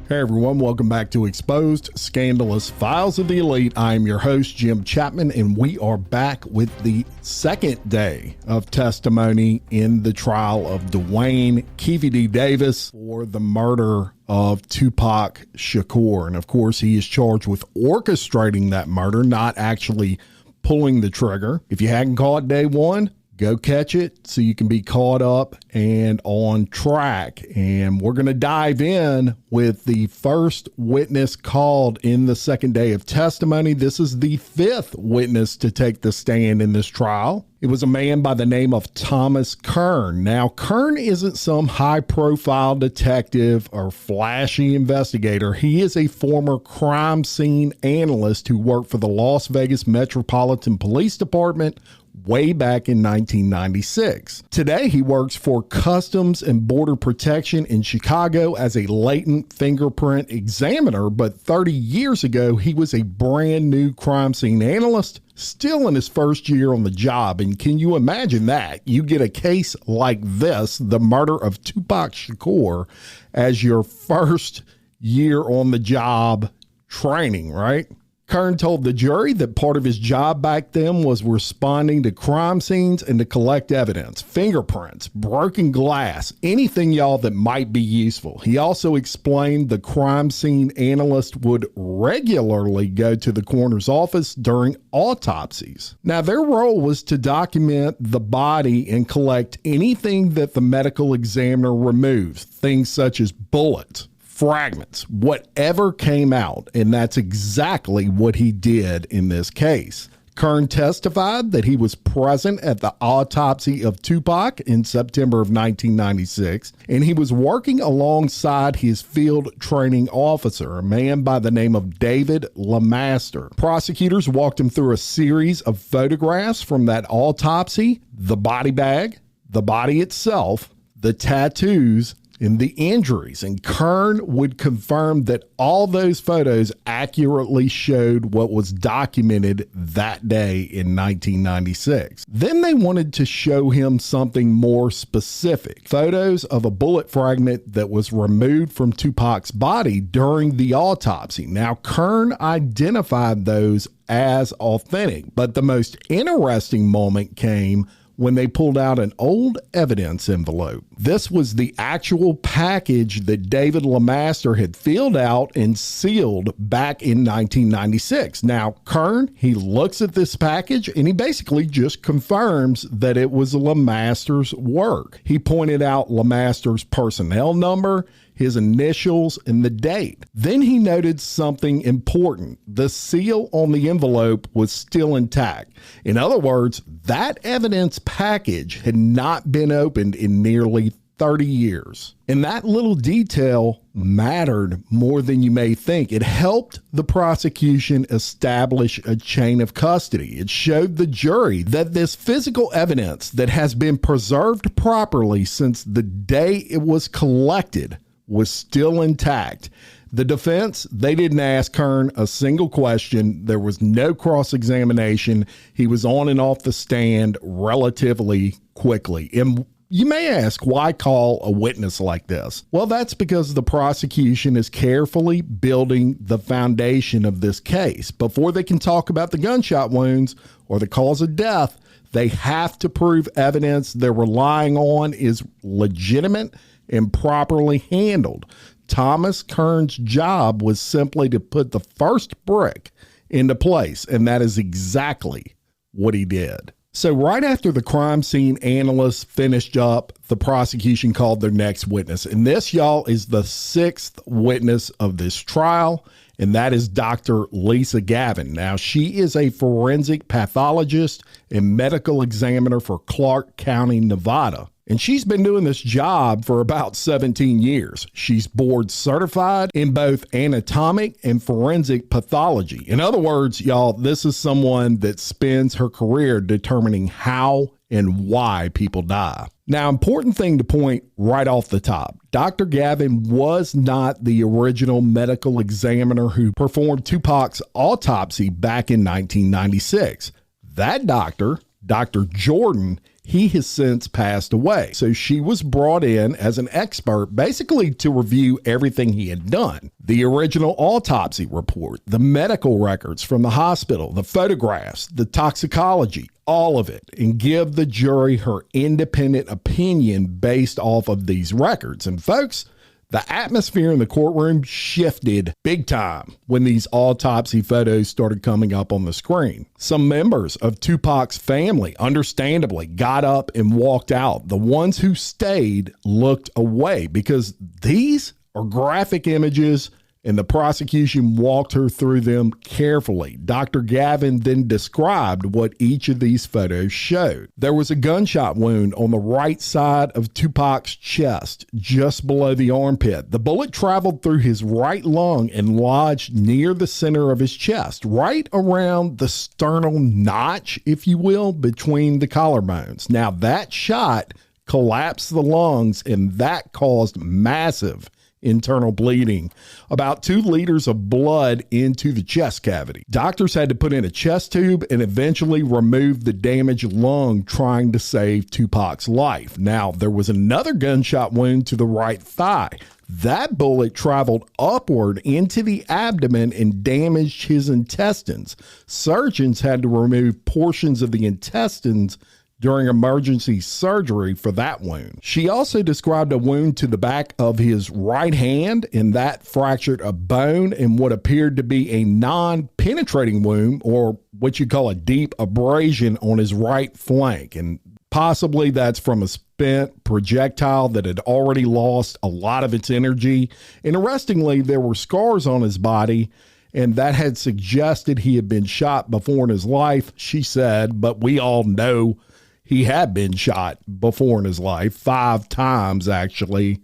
Hey everyone, welcome back to Exposed Scandalous Files of the Elite. I am your host, Jim Chapman, and we are back with the second day of testimony in the trial of Duane Keffe D Davis for the murder of Tupac Shakur. And of course, he is charged with orchestrating that murder, not actually pulling the trigger. If you hadn't caught day one, go catch it so you can be caught up and on track. And we're going to dive in with the first witness called in the second day of testimony. This is the fifth witness to take the stand in this trial. It was a man by the name of Thomas Kern. Now, Kern isn't some high-profile detective or flashy investigator. He is a former crime scene analyst who worked for the Las Vegas Metropolitan Police Department way back in 1996. Today, he works for Customs and Border Protection in Chicago as a latent fingerprint examiner, but 30 years ago, he was a brand new crime scene analyst, still in his first year on the job. And can you imagine that? You get a case like this, the murder of Tupac Shakur, as your first year on the job training, right? Kern told the jury that part of his job back then was responding to crime scenes and to collect evidence, fingerprints, broken glass, anything, y'all, that might be useful. He also explained the crime scene analyst would regularly go to the coroner's office during autopsies. Now, their role was to document the body and collect anything that the medical examiner removes, things such as bullets, fragments, whatever came out, and that's exactly what he did in this case. Kern testified that he was present at the autopsy of Tupac in September of 1996, and he was working alongside his field training officer, a man by the name of David LeMaster. Prosecutors walked him through a series of photographs from that autopsy, the body bag, the body itself, the tattoos, and the injuries, and Kern would confirm that all those photos accurately showed what was documented that day in 1996. Then they wanted to show him something more specific, photos of a bullet fragment that was removed from Tupac's body during the autopsy. Now, Kern identified those as authentic, but the most interesting moment came when they pulled out an old evidence envelope. This was the actual package that David LeMaster had filled out and sealed back in 1996. Now, Kern, he looks at this package and he basically just confirms that it was LeMaster's work. He pointed out LeMaster's personnel number, his initials, and the date. Then he noted something important. The seal on the envelope was still intact. In other words, that evidence package had not been opened in nearly 30 years. And that little detail mattered more than you may think. It helped the prosecution establish a chain of custody. It showed the jury that this physical evidence that has been preserved properly since the day it was collected was still intact. The defense, they didn't ask Kern a single question. There was no cross-examination. He was on and off the stand relatively quickly. And you may ask, why call a witness like this? Well, that's because the prosecution is carefully building the foundation of this case. Before they can talk about the gunshot wounds or the cause of death, they have to prove evidence they're relying on is legitimate and properly handled. Thomas Kern's job was simply to put the first brick into place, and that is exactly what he did. So right after the crime scene analyst finished up, the prosecution called their next witness. And this, y'all, is the sixth witness of this trial, and that is Dr. Lisa Gavin. Now, she is a forensic pathologist and medical examiner for Clark County, Nevada. And she's been doing this job for about 17 years. She's board certified in both anatomic and forensic pathology. In other words, y'all, this is someone that spends her career determining how and why people die. Now, important thing to point right off the top, Dr. Gavin was not the original medical examiner who performed Tupac's autopsy back in 1996. That doctor, Dr. Jordan, He has since passed away. So she was brought in as an expert, basically to review everything he had done. The original autopsy report, the medical records from the hospital, the photographs, the toxicology, all of it, and give the jury her independent opinion based off of these records. And folks, the atmosphere in the courtroom shifted big time when these autopsy photos started coming up on the screen. Some members of Tupac's family, understandably, got up and walked out. The ones who stayed looked away because these are graphic images, and the prosecution walked her through them carefully. Dr. Gavin then described what each of these photos showed. There was a gunshot wound on the right side of Tupac's chest, just below the armpit. The bullet traveled through his right lung and lodged near the center of his chest, right around the sternal notch, if you will, between the collarbones. Now, that shot collapsed the lungs, and that caused massive internal bleeding, about 2 liters of blood into the chest cavity. Doctors had to put in a chest tube and eventually remove the damaged lung, trying to save Tupac's life. Now, there was another gunshot wound to the right thigh. That bullet traveled upward into the abdomen and damaged his intestines. Surgeons had to remove portions of the intestines during emergency surgery for that wound. She also described a wound to the back of his right hand, and that fractured a bone and what appeared to be a non-penetrating wound, or what you call a deep abrasion, on his right flank. And possibly that's from a spent projectile that had already lost a lot of its energy. Interestingly, there were scars on his body, and that had suggested he had been shot before in his life, she said, but we all know he had been shot before in his life, 5 times actually,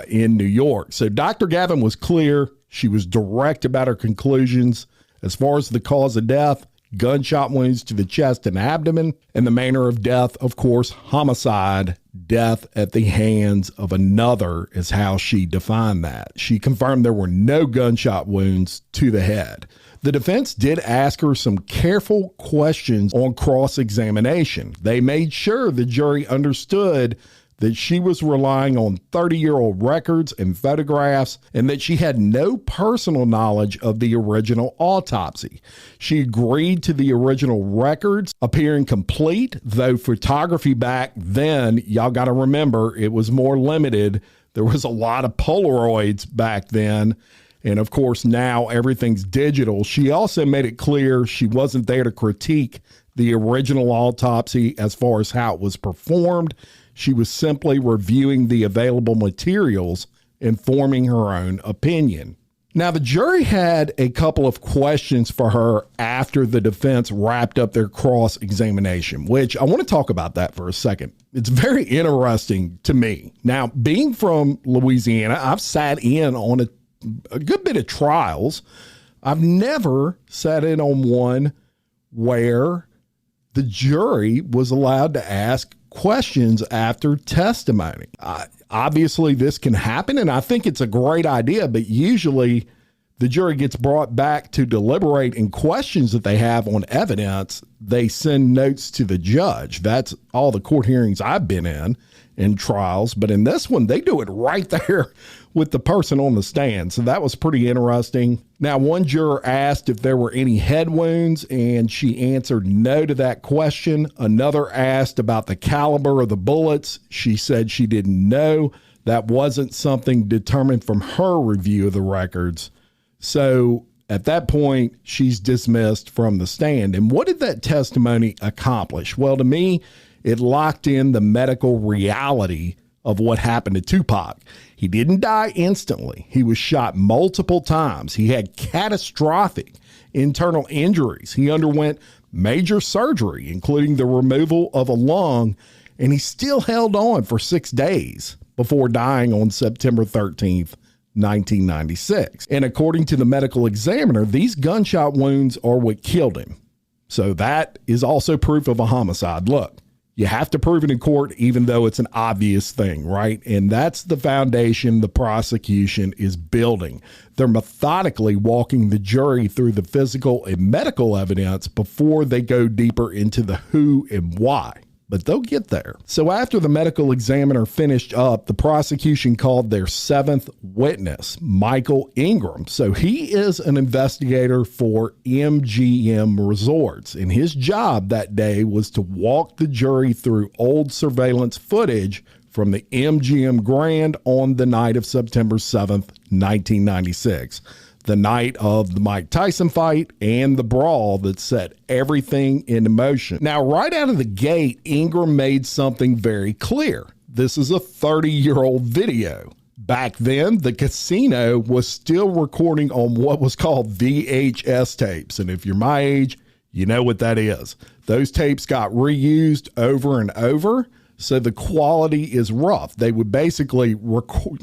in New York. So Dr. Gavin was clear. She was direct about her conclusions. As far as the cause of death, gunshot wounds to the chest and abdomen, and the manner of death, of course, homicide, death at the hands of another is how she defined that. She confirmed there were no gunshot wounds to the head. The defense did ask her some careful questions on cross-examination. They made sure the jury understood that she was relying on 30-year-old records and photographs, and that she had no personal knowledge of the original autopsy. She agreed to the original records appearing complete, though photography back then, y'all got to remember, it was more limited. There was a lot of Polaroids back then. And of course, now everything's digital. She also made it clear she wasn't there to critique the original autopsy as far as how it was performed. She was simply reviewing the available materials and forming her own opinion. Now, the jury had a couple of questions for her after the defense wrapped up their cross-examination, which I want to talk about that for a second. It's very interesting to me. Now, being from Louisiana, I've sat in on a good bit of trials. I've never sat in on one where the jury was allowed to ask questions after testimony. Obviously, this can happen, and I think it's a great idea, but usually the jury gets brought back to deliberate, and questions that they have on evidence, they send notes to the judge. That's all the court hearings I've been in trials. But in this one, they do it right there with the person on the stand. So that was pretty interesting. Now, one juror asked if there were any head wounds, and she answered no to that question. Another asked about the caliber of the bullets. She said she didn't know. That wasn't something determined from her review of the records. So at that point, she's dismissed from the stand. And what did that testimony accomplish? Well, to me, it locked in the medical reality of what happened to Tupac. He didn't die instantly. He was shot multiple times. He had catastrophic internal injuries. He underwent major surgery, including the removal of a lung, and he still held on for 6 days before dying on September 13th, 1996. And according to the medical examiner, these gunshot wounds are what killed him. So that is also proof of a homicide. Look, you have to prove it in court, even though it's an obvious thing, right? And that's the foundation the prosecution is building. They're methodically walking the jury through the physical and medical evidence before they go deeper into the who and why. but they'll get there. So after the medical examiner finished up, the prosecution called their seventh witness, Michael Ingram. So he is an investigator for MGM Resorts, and his job that day was to walk the jury through old surveillance footage from the MGM Grand on the night of September 7th, 1996. The night of the Mike Tyson fight and the brawl that set everything into motion. Now, right out of the gate, Ingram made something very clear. This is a 30-year-old video. Back then, the casino was still recording on what was called VHS tapes. And if you're my age, you know what that is. Those tapes got reused over and over, so the quality is rough. They would basically record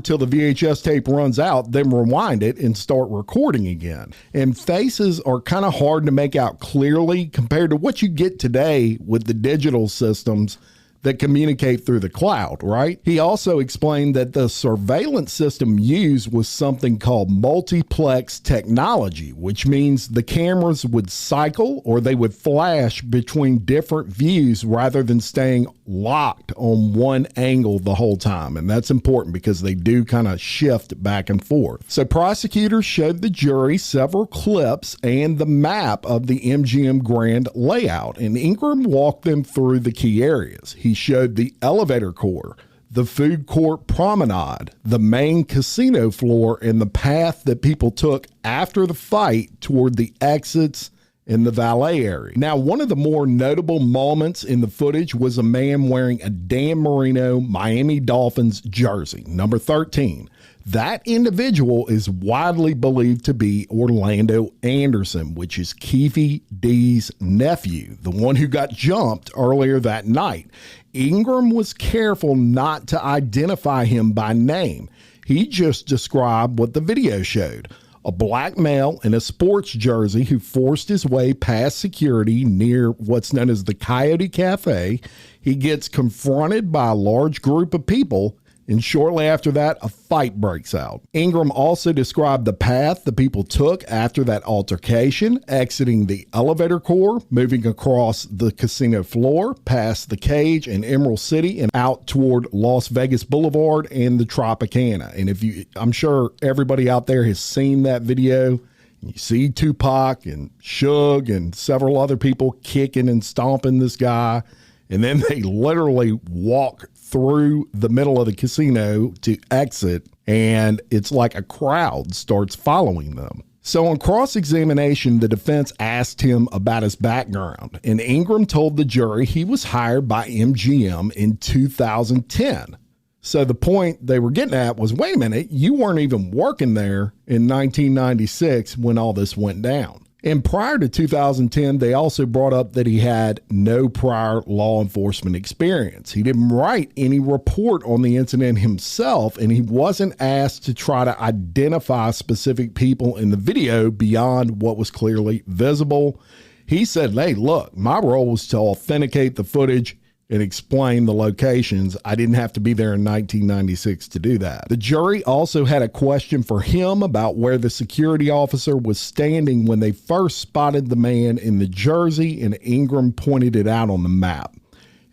till the VHS tape runs out, then rewind it and start recording again. And faces are kind of hard to make out clearly compared to what you get today with the digital systems that communicate through the cloud, right? He also explained that the surveillance system used was something called multiplex technology, which means the cameras would cycle or they would flash between different views rather than staying locked on one angle the whole time. And that's important because they do kind of shift back and forth. So prosecutors showed the jury several clips and the map of the MGM Grand layout, and Ingram walked them through the key areas. He showed the elevator core, the food court promenade, the main casino floor, and the path that people took after the fight toward the exits in the valet area. Now, one of the more notable moments in the footage was a man wearing a Dan Marino Miami Dolphins jersey, number 13. That individual is widely believed to be Orlando Anderson, which is Keffe D's nephew, the one who got jumped earlier that night. Ingram was careful not to identify him by name. He just described what the video showed. A black male in a sports jersey who forced his way past security near what's known as the Coyote Cafe. He gets confronted by a large group of people, and shortly after that, a fight breaks out. Ingram also described the path the people took after that altercation, exiting the elevator core, moving across the casino floor, past the Cage and Emerald City, and out toward Las Vegas Boulevard and the Tropicana. And I'm sure everybody out there has seen that video. You see Tupac and Suge and several other people kicking and stomping this guy, and then they literally walk through the middle of the casino to exit, and it's like a crowd starts following them. So on cross-examination, the defense asked him about his background, and Ingram told the jury he was hired by MGM in 2010. So the point they were getting at was, wait a minute, you weren't even working there in 1996 when all this went down. And prior to 2010, they also brought up that he had no prior law enforcement experience. He didn't write any report on the incident himself, and he wasn't asked to try to identify specific people in the video beyond what was clearly visible. He said, hey, look, my role was to authenticate the footage and explain the locations. I didn't have to be there in 1996 to do that. The jury also had a question for him about where the security officer was standing when they first spotted the man in the jersey, and Ingram pointed it out on the map.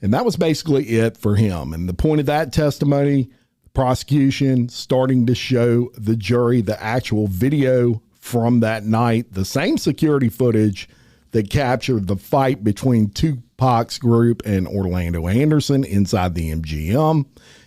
And that was basically it for him. And the point of that testimony, the prosecution starting to show the jury the actual video from that night, the same security footage that captured the fight between Tupac's group and Orlando Anderson inside the MGM,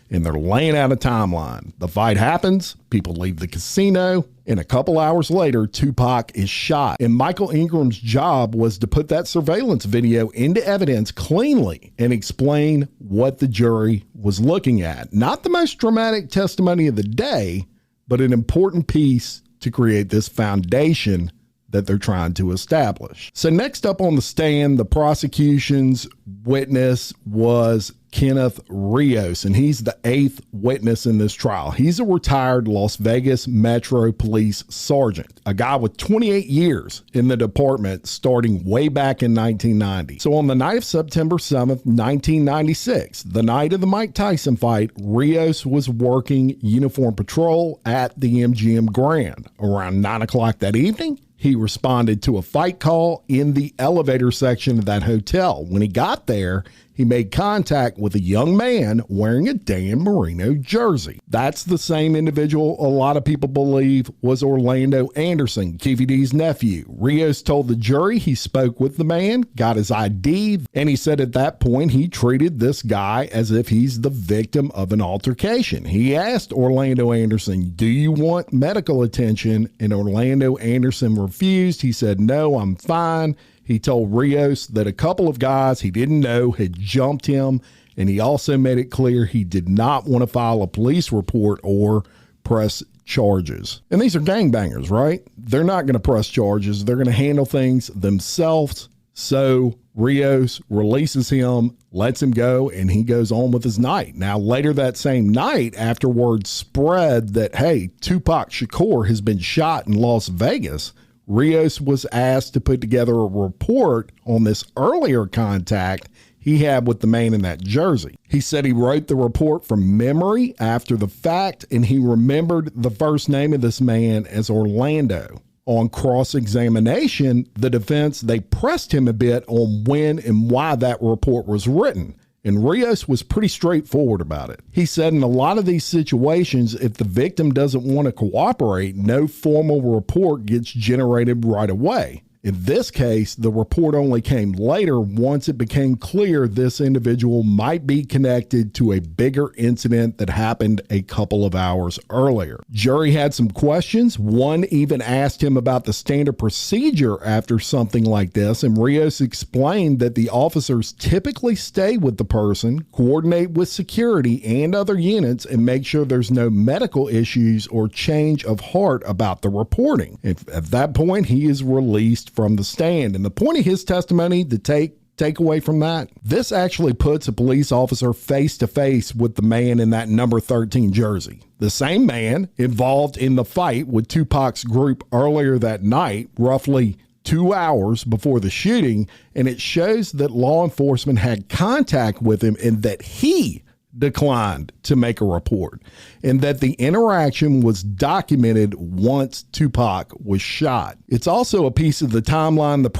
and they're laying out a timeline. The fight happens, people leave the casino, and a couple hours later, Tupac is shot. And Michael Ingram's job was to put that surveillance video into evidence cleanly and explain what the jury was looking at. Not the most dramatic testimony of the day, but an important piece to create this foundation that they're trying to establish. So next up on the stand, the prosecution's witness was Kenneth Rios, and he's the 8th witness in this trial. He's a retired Las Vegas Metro Police sergeant, a guy with 28 years in the department starting way back in 1990. So on the night of September 7th, 1996, the night of the Mike Tyson fight, Rios was working uniform patrol at the MGM Grand. Around 9 o'clock that evening, He responded to a fight call in the elevator section of that hotel. When he got there, he made contact with a young man wearing a Dan Marino jersey. That's the same individual a lot of people believe was Orlando Anderson, Keffe D's nephew. Rios told the jury he spoke with the man, got his ID, and he said at that point he treated this guy as if he's the victim of an altercation. He asked Orlando Anderson, "Do you want medical attention?" And Orlando Anderson refused. He said, "No, I'm fine." He told Rios that a couple of guys he didn't know had jumped him, and he also made it clear he did not want to file a police report or press charges. And these are gangbangers, right? They're not going to press charges. They're going to handle things themselves. So Rios releases him, lets him go, and he goes on with his night. Now, later that same night, after word spread that, hey, Tupac Shakur has been shot in Las Vegas, Rios was asked to put together a report on this earlier contact he had with the man in that jersey. He said he wrote the report from memory after the fact, and he remembered the first name of this man as Orlando. On cross-examination, the defense, they pressed him a bit on when and why that report was written. And Rios was pretty straightforward about it. He said in a lot of these situations, if the victim doesn't want to cooperate, no formal report gets generated right away. In this case, the report only came later once it became clear this individual might be connected to a bigger incident that happened a couple of hours earlier. Jury had some questions. One even asked him about the standard procedure after something like this, and Rios explained that the officers typically stay with the person, coordinate with security and other units, and make sure there's no medical issues or change of heart about the reporting. At that point, he is released from the stand. And the point of his testimony, the take away from that, this actually puts a police officer face to face with the man in that number 13 jersey. The same man involved in the fight with Tupac's group earlier that night, roughly 2 hours before the shooting. And it shows that law enforcement had contact with him and that he declined to make a report, and that the interaction was documented once Tupac was shot. It's also a piece of the timeline the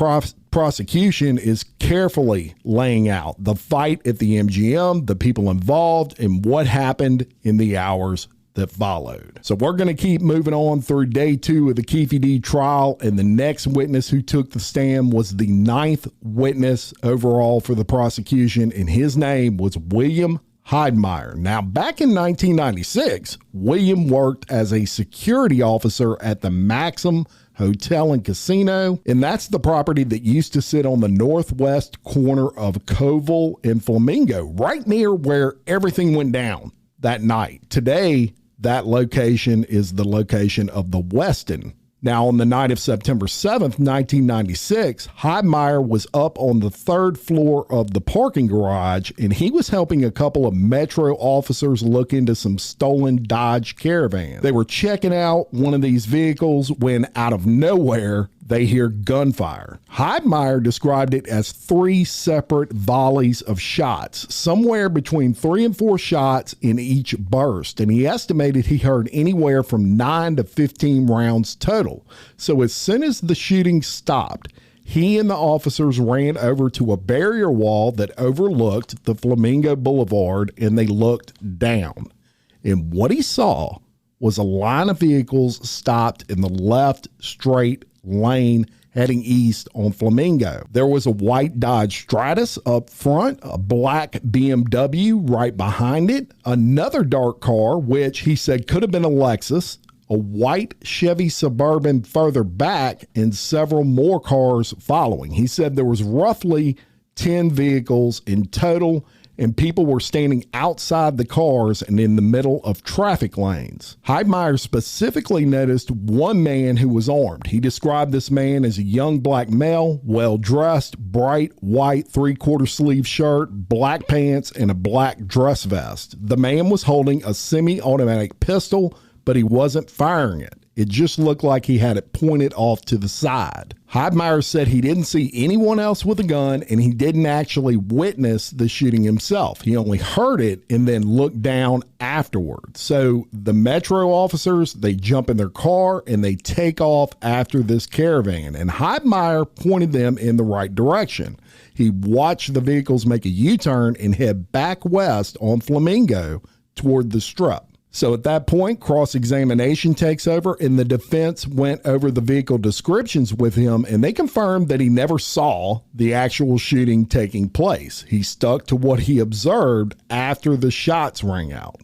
prosecution is carefully laying out: the fight at the MGM, the people involved, and what happened in the hours that followed. So we're going to keep moving on through day 2 of the Keffe D trial, and the next witness who took the stand was the 9th witness overall for the prosecution, and his name was William Heidmeyer. Now, back in 1996, William worked as a security officer at the Maxim Hotel and Casino, and that's the property that used to sit on the northwest corner of Colville and Flamingo, right near where everything went down that night. Today, that location is the location of the Westin. Now, on the night of September 7th, 1996, Heidmeyer was up on the 3rd floor of the parking garage, and he was helping a couple of Metro officers look into some stolen Dodge Caravans. They were checking out one of these vehicles when, out of nowhere, they hear gunfire. Heidmeyer described it as 3 separate volleys of shots, somewhere between 3 and 4 shots in each burst, and he estimated he heard anywhere from 9 to 15 rounds total. So as soon as the shooting stopped, he and the officers ran over to a barrier wall that overlooked the Flamingo Boulevard, and they looked down. And what he saw was a line of vehicles stopped in the left straight lane heading east on Flamingo. There was a white Dodge Stratus up front, a black BMW right behind it, another dark car, which he said could have been a Lexus, a white Chevy Suburban further back, and several more cars following. He said there was roughly 10 vehicles in total, and people were standing outside the cars and in the middle of traffic lanes. Heidmeyer specifically noticed one man who was armed. He described this man as a young black male, well-dressed, bright white 3/4 sleeve shirt, black pants, and a black dress vest. The man was holding a semi-automatic pistol, but he wasn't firing it. It just looked like he had it pointed off to the side. Heidmeyer said he didn't see anyone else with a gun and he didn't actually witness the shooting himself. He only heard it and then looked down afterwards. So the Metro officers, they jump in their car and they take off after this caravan, and Heidmeyer pointed them in the right direction. He watched the vehicles make a U-turn and head back west on Flamingo toward the Strip. So at that point, cross-examination takes over, and the defense went over the vehicle descriptions with him, and they confirmed that he never saw the actual shooting taking place. He stuck to what he observed after the shots rang out.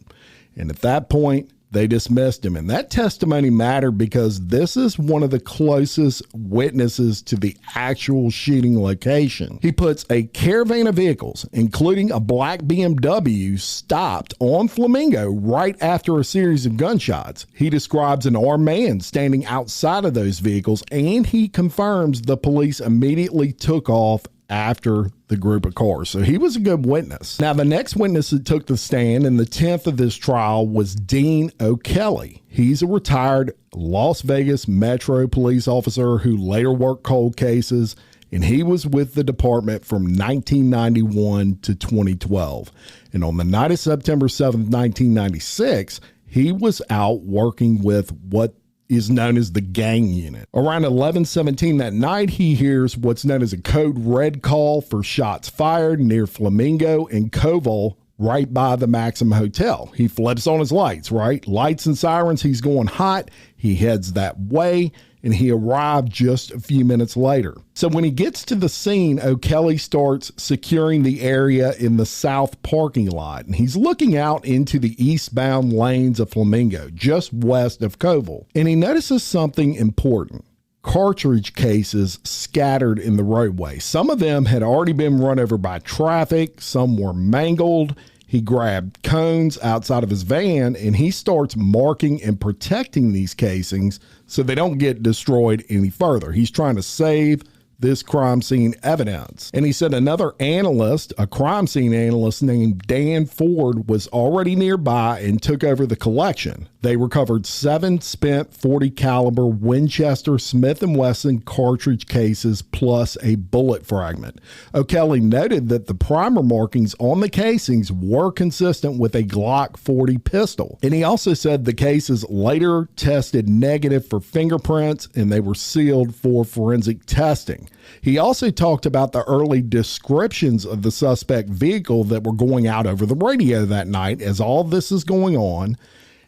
And at that point, they dismissed him. And that testimony mattered because this is one of the closest witnesses to the actual shooting location. He puts a caravan of vehicles, including a black BMW, stopped on Flamingo right after a series of gunshots. He describes an armed man standing outside of those vehicles, and he confirms the police immediately took off after the group of cars. So he was a good witness. Now, the next witness that took the stand in the 10th of this trial was Dean O'Kelly. He's a retired Las Vegas Metro police officer who later worked cold cases, and he was with the department from 1991 to 2012. And on the night of September 7th, 1996, he was out working with what is known as the gang unit. Around 11:17 that night, he hears what's known as a code red call for shots fired near Flamingo and Koval, right by the Maxim Hotel. He flips on his lights, right? Lights and sirens, he's going hot. He heads that way, and he arrived just a few minutes later. So when he gets to the scene, O'Kelly starts securing the area in the south parking lot, and he's looking out into the eastbound lanes of Flamingo, just west of Koval. And he notices something important: cartridge cases scattered in the roadway. Some of them had already been run over by traffic, some were mangled. He grabbed cones outside of his van and he starts marking and protecting these casings so they don't get destroyed any further. He's trying to save this crime scene evidence. And he said another analyst, a crime scene analyst named Dan Ford, was already nearby and took over the collection. They recovered 7 spent .40 caliber Winchester Smith & Wesson cartridge cases plus a bullet fragment. O'Kelly noted that the primer markings on the casings were consistent with a Glock 40 pistol. And he also said the cases later tested negative for fingerprints and they were sealed for forensic testing. He also talked about the early descriptions of the suspect vehicle that were going out over the radio that night as all this is going on.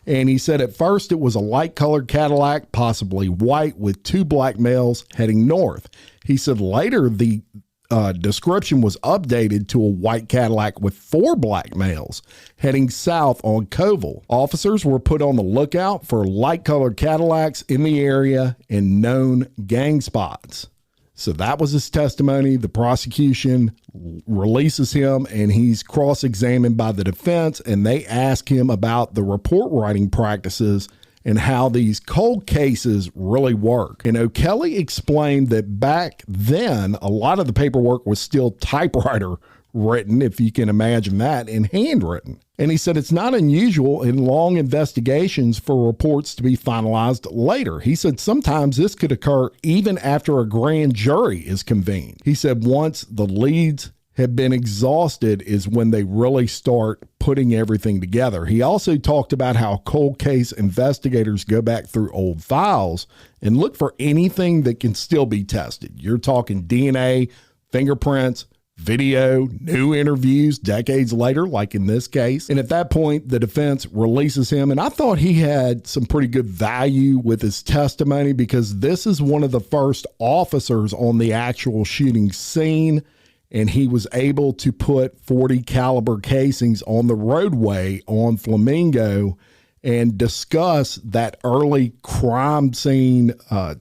And he said at first it was a light-colored Cadillac, possibly white, with 2 black males heading north. He said later the description was updated to a white Cadillac with 4 black males heading south on Koval. Officers were put on the lookout for light-colored Cadillacs in the area and known gang spots. So that was his testimony. The prosecution releases him and he's cross-examined by the defense, and they ask him about the report writing practices and how these cold cases really work. And O'Kelly explained that back then, a lot of the paperwork was still typewriter written, if you can imagine that, and handwritten. And he said it's not unusual in long investigations for reports to be finalized later. He said sometimes this could occur even after a grand jury is convened. He said once the leads have been exhausted is when they really start putting everything together. He also talked about how cold case investigators go back through old files and look for anything that can still be tested. You're talking DNA, fingerprints, video, new interviews decades later, like in this case. And at that point, the defense releases him. And I thought he had some pretty good value with his testimony because this is one of the first officers on the actual shooting scene. And he was able to put .40 caliber casings on the roadway on Flamingo and discuss that early crime scene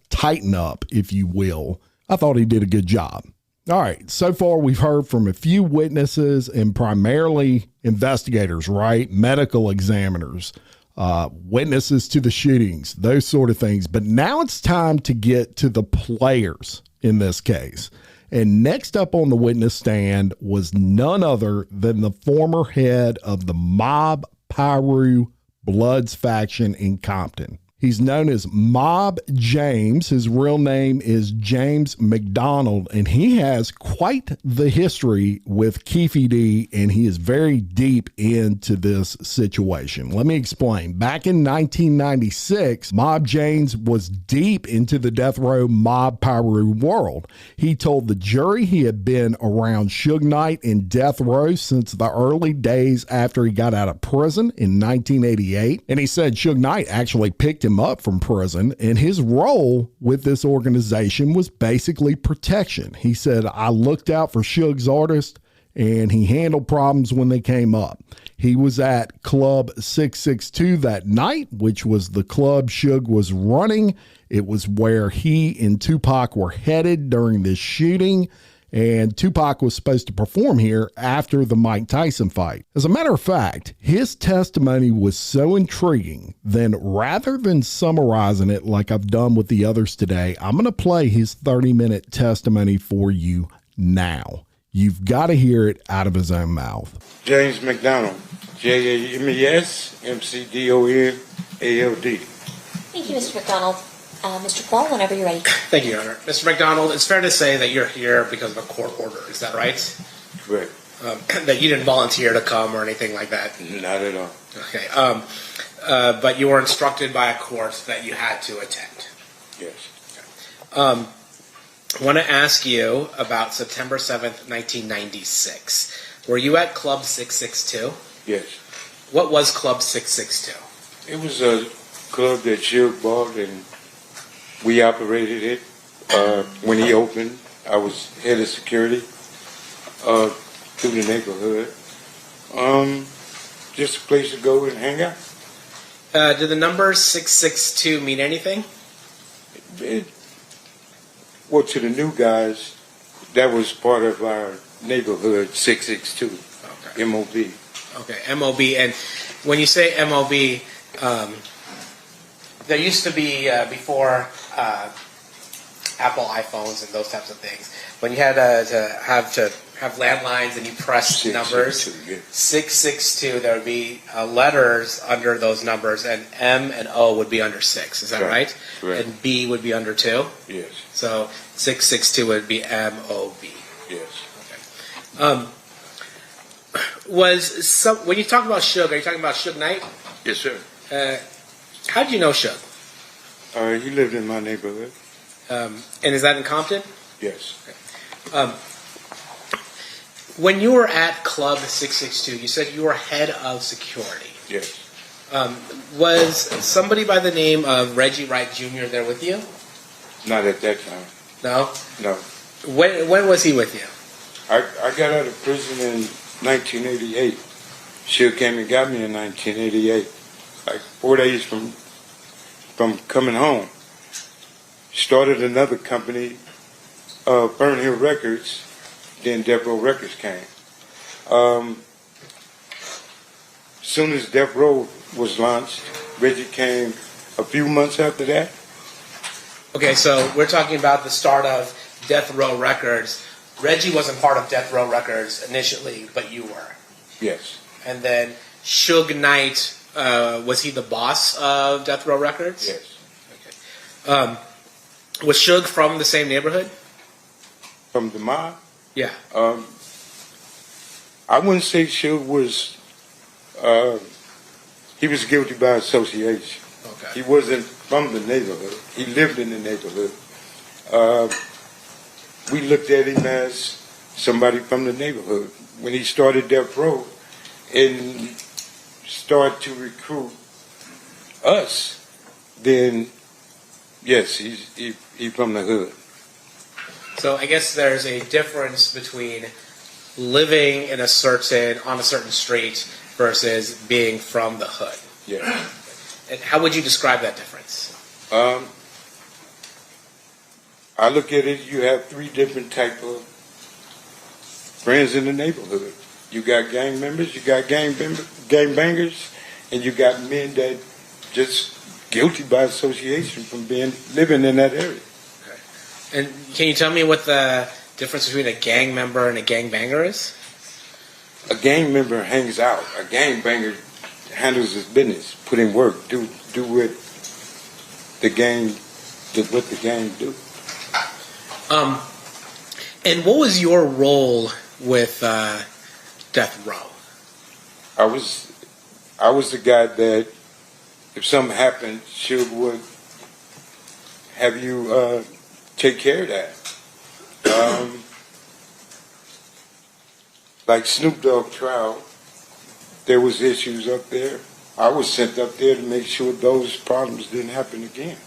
tighten up, if you will. I thought he did a good job. All right, so far we've heard from a few witnesses and primarily investigators, right? Medical examiners, witnesses to the shootings, those sort of things. But now it's time to get to the players in this case. And next up on the witness stand was none other than the former head of the Mob Piru Bloods faction in Compton. He's known as Mob James. His real name is James McDonald, and he has quite the history with Keffe D, and he is very deep into this situation. Let me explain. Back in 1996, Mob James was deep into the Death Row mob Pyru world. He told the jury he had been around Suge Knight in Death Row since the early days after he got out of prison in 1988, and he said Suge Knight actually picked him up from prison, and his role with this organization was basically protection. He said, I looked out for Suge's artists, and he handled problems when they came up. He was at Club 662 that night, which was the club Suge was running. It was where he and Tupac were headed during this shooting, and Tupac was supposed to perform here after the Mike Tyson fight. As a matter of fact, his testimony was so intriguing, then rather than summarizing it like I've done with the others today, I'm going to play his 30-minute testimony for you now. You've got to hear it out of his own mouth. James McDonald, JAMES-MCDONALD. Thank you, Mr. McDonald. Mr. Paul, whenever you're ready. Thank you, Your Honor. Mr. McDonald, it's fair to say that you're here because of a court order. Is that right? Correct. That you didn't volunteer to come or anything like that? Not at all. Okay. But you were instructed by a court that you had to attend. Yes. Okay. I want to ask you about September 7th, 1996. Were you at Club 662? Yes. What was Club 662? It was a club that Suge bought, and we operated it. When he opened, I was head of security through the neighborhood. Just a place to go and hang out. Did the number 662 mean anything? Well, to the new guys, that was part of our neighborhood, 662, Okay. MOB. Okay, MOB. And when you say MOB, there used to be, before Apple iPhones and those types of things, when you had to have landlines and you pressed numbers, 662, there would be letters under those numbers, and M and O would be under 6. Is that right? Correct. And B would be under 2? Yes. So 662 would be MOB. Yes. Okay. When you talk about Suge, are you talking about Suge Knight? Yes, sir. How did you know Suge? He lived in my neighborhood. And is that in Compton? Yes. Okay. When you were at Club 662, you said you were head of security. Yes. Was somebody by the name of Reggie Wright Jr. there with you? Not at that time. No? No. When was he with you? I got out of prison in 1988. Suge came and got me in 1988. Like 4 days from coming home. Started another company, Fern Hill Records, then Death Row Records came. Soon as Death Row was launched, Reggie came a few months after that. Okay, so we're talking about the start of Death Row Records. Reggie wasn't part of Death Row Records initially, but you were. Yes. And then Suge Knight, was he the boss of Death Row Records? Yes. Okay. Was Suge from the same neighborhood? From the mob? Yeah. I wouldn't say Suge was, he was guilty by association. Okay. He wasn't from the neighborhood. He lived in the neighborhood. We looked at him as somebody from the neighborhood. When he started Death Row and started to recruit us, then yes, he's from the hood. So I guess there's a difference between living on a certain street versus being from the hood. Yeah. And how would you describe that difference? I look at it, you have 3 different type of friends in the neighborhood. You got gang members, you got gang bangers, and you got men that just guilty by association from living in that area. Okay. And can you tell me what the difference between a gang member and a gang banger is? A gang member hangs out. A gang banger handles his business, put in work, do what the gang did what the gang do. And what was your role with Death Row? I was the guy that if something happened, Suge would have you take care of that. Like Snoop Dogg trial, there was issues up there. I was sent up there to make sure those problems didn't happen again.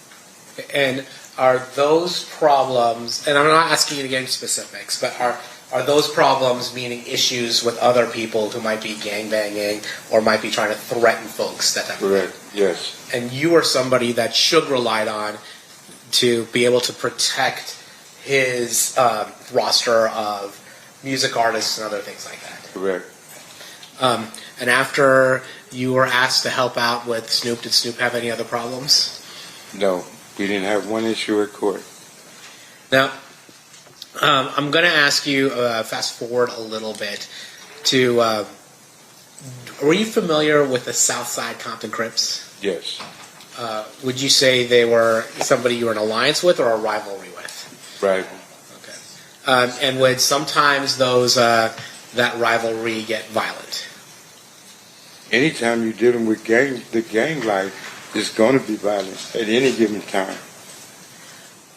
And are those problems, and I'm not asking you to get into specifics, but are those problems meaning issues with other people who might be gangbanging or might be trying to threaten folks, that type of Correct, thing? yes. And you are somebody that Suge relied on to be able to protect his roster of music artists and other things like that. Correct. And after you were asked to help out with Snoop, did Snoop have any other problems? No, we didn't have one issue at court. Now, I'm going to ask you, fast forward a little bit, to, were you familiar with the Southside Compton Crips? Yes. Would you say they were somebody you were in alliance with or a rivalry with? Rival. Okay. And would sometimes those that rivalry get violent? Anytime you're dealing with the gang life is going to be violent at any given time.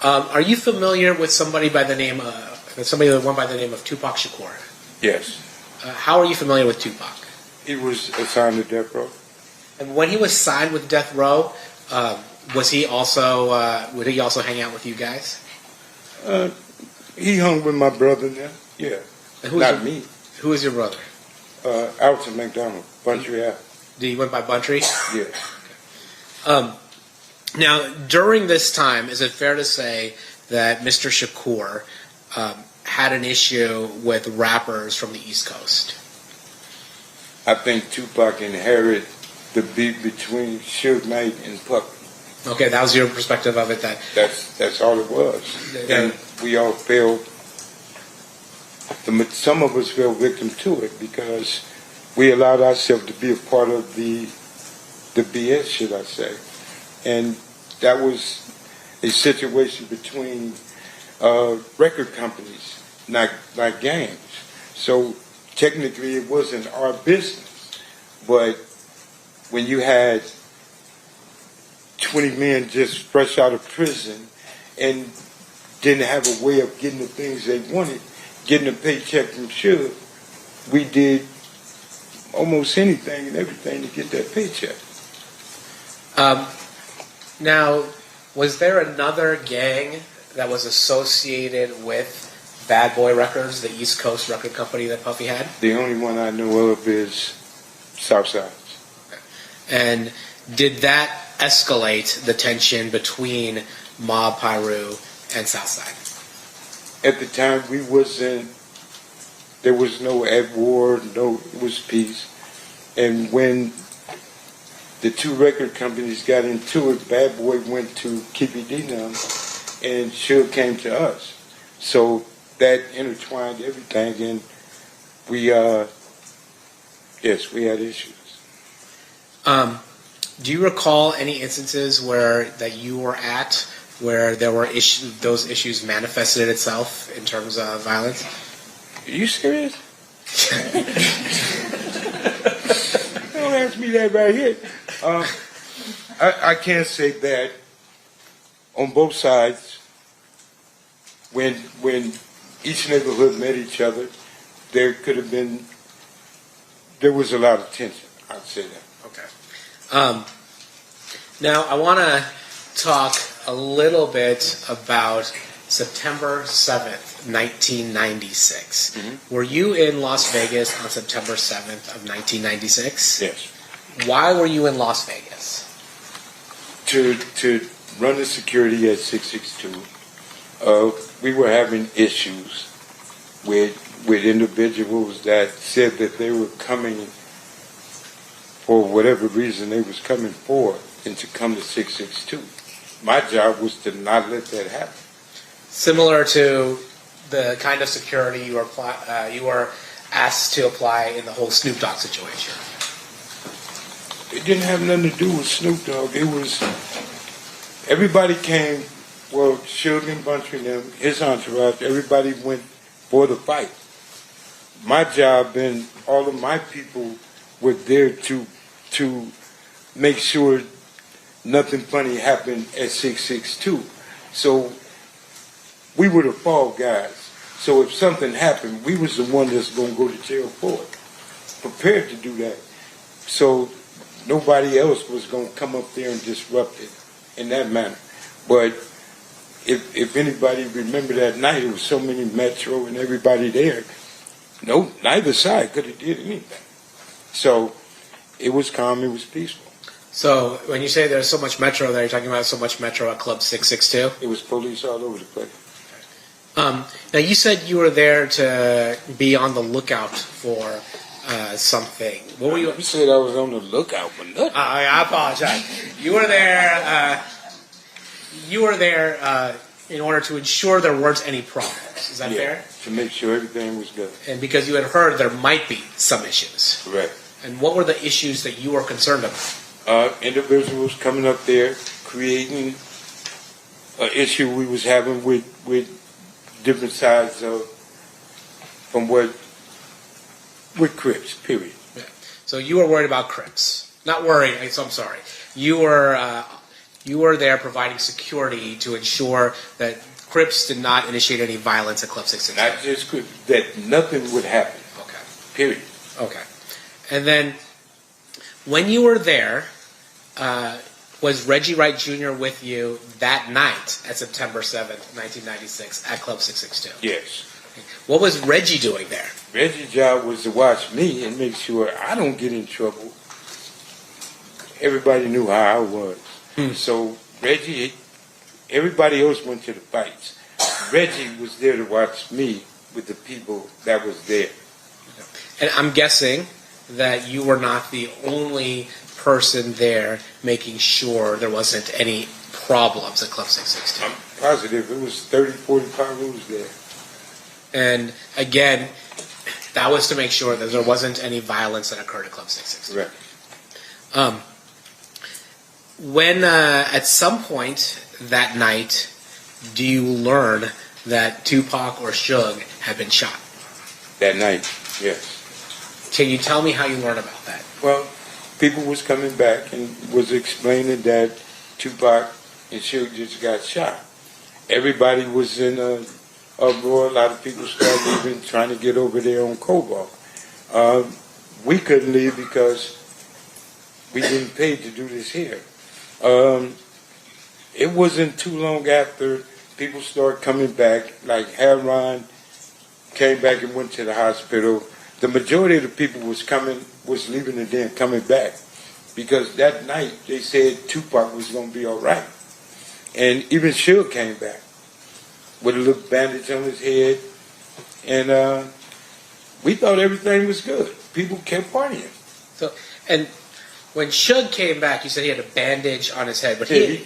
Are you familiar with somebody by the name that went by the name of Tupac Shakur? Yes. How are you familiar with Tupac? He was assigned to Death Row. And when he was signed with Death Row, would he also hang out with you guys? He hung with my brother now. Yeah. Not me. Who is your brother? Alton McDonald, Buntry Ave. He went by Buntry? Yes. Now, during this time, is it fair to say that Mr. Shakur had an issue with rappers from the East Coast? I think Tupac inherited the beef between Suge Knight and Puck. Okay, that was your perspective of it. That's all it was. And we all fell. Some of us fell victim to it because we allowed ourselves to be a part of the BS, should I say. And that was a situation between record companies, not gangs. So technically it wasn't our business. But when you had 20 men just fresh out of prison and didn't have a way of getting the things they wanted, getting a paycheck from Suge, we did almost anything and everything to get that paycheck. Now, was there another gang that was associated with Bad Boy Records, the East Coast record company that Puffy had? The only one I know of is Southside. And did that escalate the tension between Mob Piru and Southside? At the time, there was no at war, it was peace. And when the two record companies got into it, Bad Boy went to Keffe D now, and Suge came to us. So that intertwined everything, and we had issues. Do you recall any instances that you were at where there were those issues manifested itself in terms of violence? Are you serious? Don't ask me that right here. I can't say that on both sides. When each neighborhood met each other, there was a lot of tension. I'd say that. Okay. Now I want to talk a little bit about September 7th, 1996. Mm-hmm. Were you in Las Vegas on September 7th of 1996? Yes. Why were you in Las Vegas? To run the security at 662. We were having issues with individuals that said that they were coming for whatever reason they was coming for, and to come to 662. My job was to not let that happen. Similar to the kind of security you were asked to apply in the whole Snoop Dogg situation. It didn't have nothing to do with Snoop Dogg. It was everybody came. Well, Suge and Bunch and them, his entourage, everybody went for the fight. My job and all of my people were there to make sure nothing funny happened at 662. So we were the fall guys. So if something happened, we was the one that's going to go to jail for it. Prepared to do that. So nobody else was going to come up there and disrupt it in that manner. But if anybody remember that night, it was so many Metro and everybody there. No, neither side could have did anything. So it was calm, it was peaceful. So when you say there's so much Metro there, you're talking about so much Metro at Club 662? It was police all over the place. Now you said you were there to be on the lookout for something. What were you? You said I was on the lookout for nothing. I apologize. You were there. You were there in order to ensure there weren't any problems. Is that fair? To make sure everything was good. And because you had heard there might be some issues. Correct. And what were the issues that you were concerned about? Individuals coming up there creating an issue we was having with different sides of from with Crips. Period. Yeah. So you were worried about Crips. Not worried. So I'm sorry. You were there providing security to ensure that Crips did not initiate any violence at Club 662. Not just Crips. That nothing would happen. Okay. Period. Okay. And then, when you were there, was Reggie Wright Jr. with you that night at September 7th, 1996 at Club 662? Yes. What was Reggie doing there? Reggie's job was to watch me and make sure I don't get in trouble. Everybody knew how I was. So Reggie, everybody else went to the fights. Reggie was there to watch me with the people that was there. And I'm guessing that you were not the only person there making sure there wasn't any problems at Club 662. I'm positive. It was 30, 40 Pyros there. And again, that was to make sure that there wasn't any violence that occurred at Club 662. Right. When at some point that night, do you learn that Tupac or Suge had been shot? That night, yes. Can you tell me how you learned about that? Well, people was coming back and was explaining that Tupac and Suge just got shot. Everybody was in a uproar. A lot of people started leaving, trying to get over there on Cobalt. We couldn't leave because we didn't pay to do this here. It wasn't too long after people started coming back, like Heron came back and went to the hospital. The majority of the people was leaving and then coming back because that night they said Tupac was going to be all right. And even Suge came back with a little bandage on his head. And we thought everything was good. People kept partying. So, and when Suge came back, you said he had a bandage on his head, but the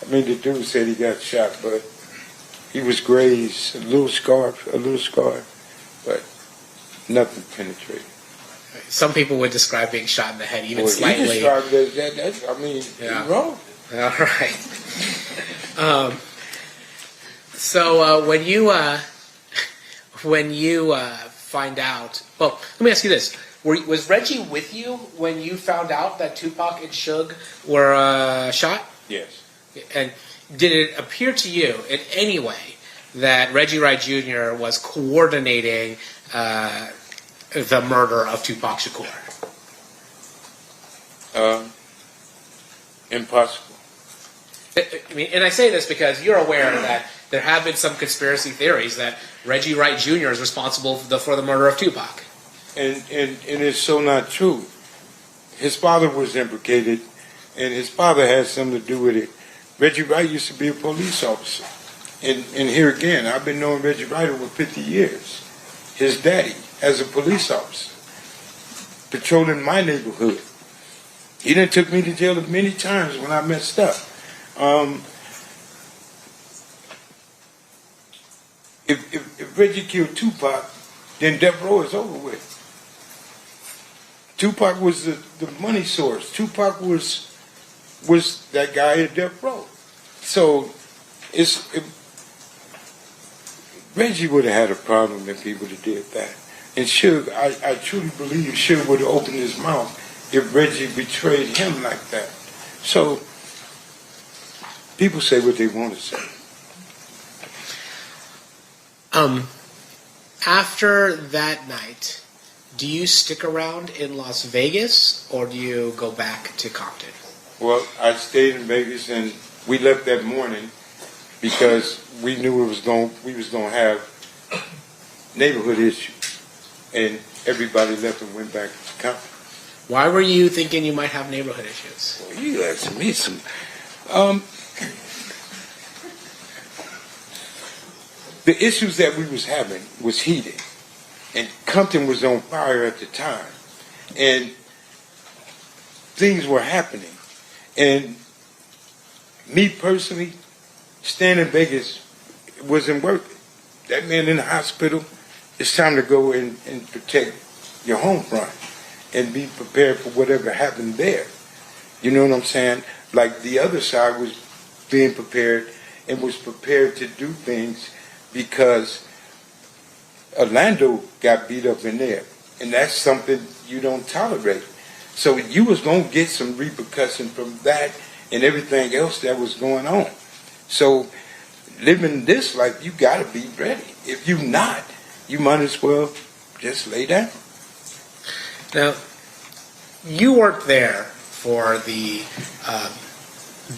dude said he got shot, but he was grazed, a little scar, but nothing penetrated. Some people would describe being shot in the head even slightly. He described it as that. You're wrong. All right. So when you find out, well, let me ask you this. Was Reggie with you when you found out that Tupac and Suge were shot? Yes. And did it appear to you in any way that Reggie Wright Jr. was coordinating the murder of Tupac Shakur? Impossible. I mean, and I say this because you're aware that there have been some conspiracy theories that Reggie Wright Jr. is responsible for the murder of Tupac. And it's so not true. His father was implicated, and his father had something to do with it. Reggie Wright used to be a police officer. And here again, I've been knowing Reggie Wright over 50 years. His daddy, as a police officer, patrolling my neighborhood. He done took me to jail many times when I messed up. If Reggie killed Tupac, then Death Row is over with. Tupac was the money source. Tupac was was that guy at Death Row. So Reggie would have had a problem if he would have did that. And Suge, I truly believe Suge would have opened his mouth if Reggie betrayed him like that. So people say what they want to say. After that night, do you stick around in Las Vegas or do you go back to Compton? Well, I stayed in Vegas and we left that morning because we knew we was going to have neighborhood issues, and everybody left and went back to Compton. Why were you thinking you might have neighborhood issues? Well, you asking me some. The issues that we was having was heated, and Compton was on fire at the time, and things were happening. And me personally, staying in Vegas wasn't worth it. That man in the hospital, it's time to go and protect your home front and be prepared for whatever happened there. You know what I'm saying? Like the other side was being prepared and was prepared to do things because Orlando got beat up in there. And that's something you don't tolerate. So you was going to get some repercussion from that and everything else that was going on. So living this life, you got to be ready. If you not, you might as well just lay down. Now, you weren't there for the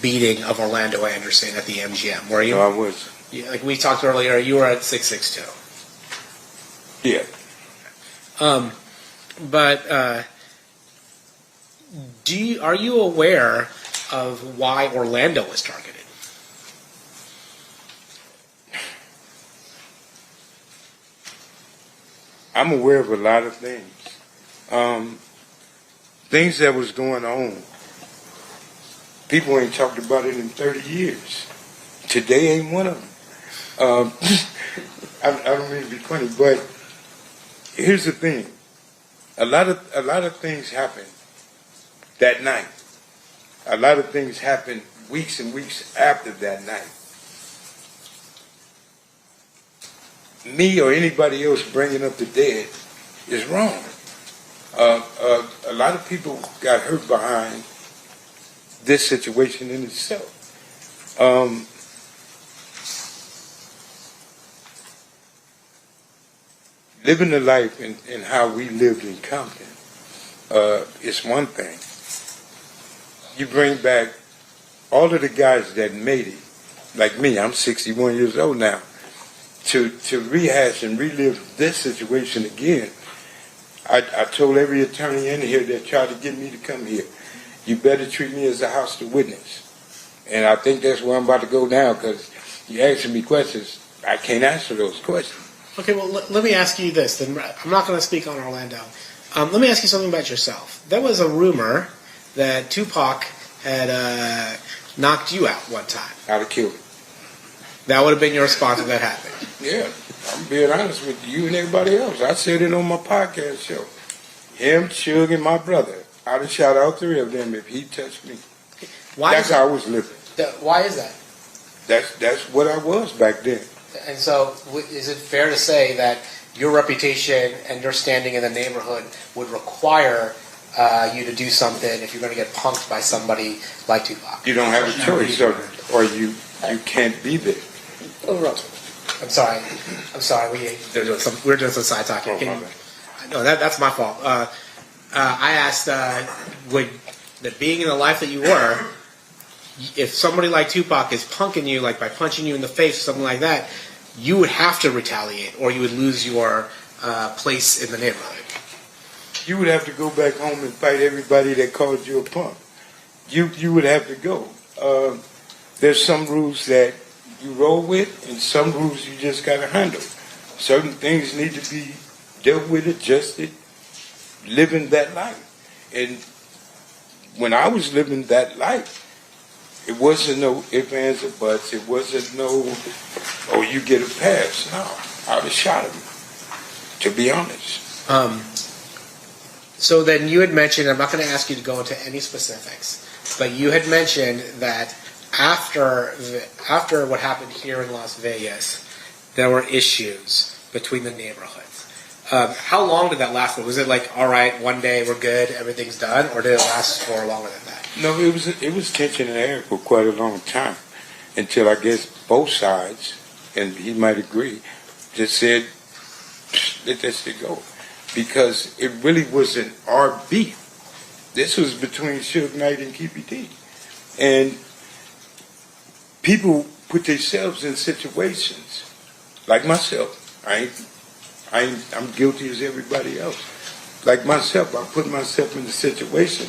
beating of Orlando Anderson at the MGM, were you? No, I wasn't. Yeah, like we talked earlier, you were at 662. Yeah. But are you aware of why Orlando was targeted? I'm aware of a lot of things. Things that was going on. People ain't talked about it in 30 years. Today ain't one of them. I don't mean to be funny, but here's the thing. A lot of things happened that night. A lot of things happened weeks and weeks after that night. Me or anybody else bringing up the dead is wrong. A lot of people got hurt behind this situation in itself. Living the life and how we lived in Compton is one thing. You bring back all of the guys that made it, like me, I'm 61 years old now, to rehash and relive this situation again. I told every attorney in here that tried to get me to come here, you better treat me as a hostile witness. And I think that's where I'm about to go now, because you're asking me questions. I can't answer those questions. Okay, well, let me ask you this. Then I'm not going to speak on Orlando. Let me ask you something about yourself. There was a rumor that Tupac had knocked you out one time. I'd have killed him. That would have been your response if that happened. Yeah, I'm being honest with you and everybody else. I said it on my podcast show. Him, Suge, and my brother. I'd have shot all three of them if he touched me. That's how I was living. Why is that? That's what I was back then. And so, is it fair to say that your reputation and your standing in the neighborhood would require you to do something if you're going to get punked by somebody like Tupac? You don't have a choice, or you can't be there. I'm sorry. We're doing some side talking. No, that's my fault. I asked, that being in the life that you were, if somebody like Tupac is punking you, like by punching you in the face or something like that, you would have to retaliate, or you would lose your place in the neighborhood. You would have to go back home and fight everybody that called you a punk. You would have to go. There's some rules that you roll with, and some rules you just got to handle. Certain things need to be dealt with, adjusted, living that life. And when I was living that life, it wasn't no ifs, ands, or buts. It wasn't no, oh, you get a pass. No, I would have shot him, to be honest. So then you had mentioned, I'm not going to ask you to go into any specifics, but you had mentioned that after what happened here in Las Vegas, there were issues between the neighborhoods. How long did that last? Was it like, all right, one day we're good, everything's done, or did it last for longer than that? No, it was tension in the air for quite a long time, until I guess both sides, and he might agree, just said, let that shit go. Because it really wasn't our beef. This was between Suge Knight and Keffe D. And people put themselves in situations, like myself. I'm guilty as everybody else. Like myself, I put myself in a situation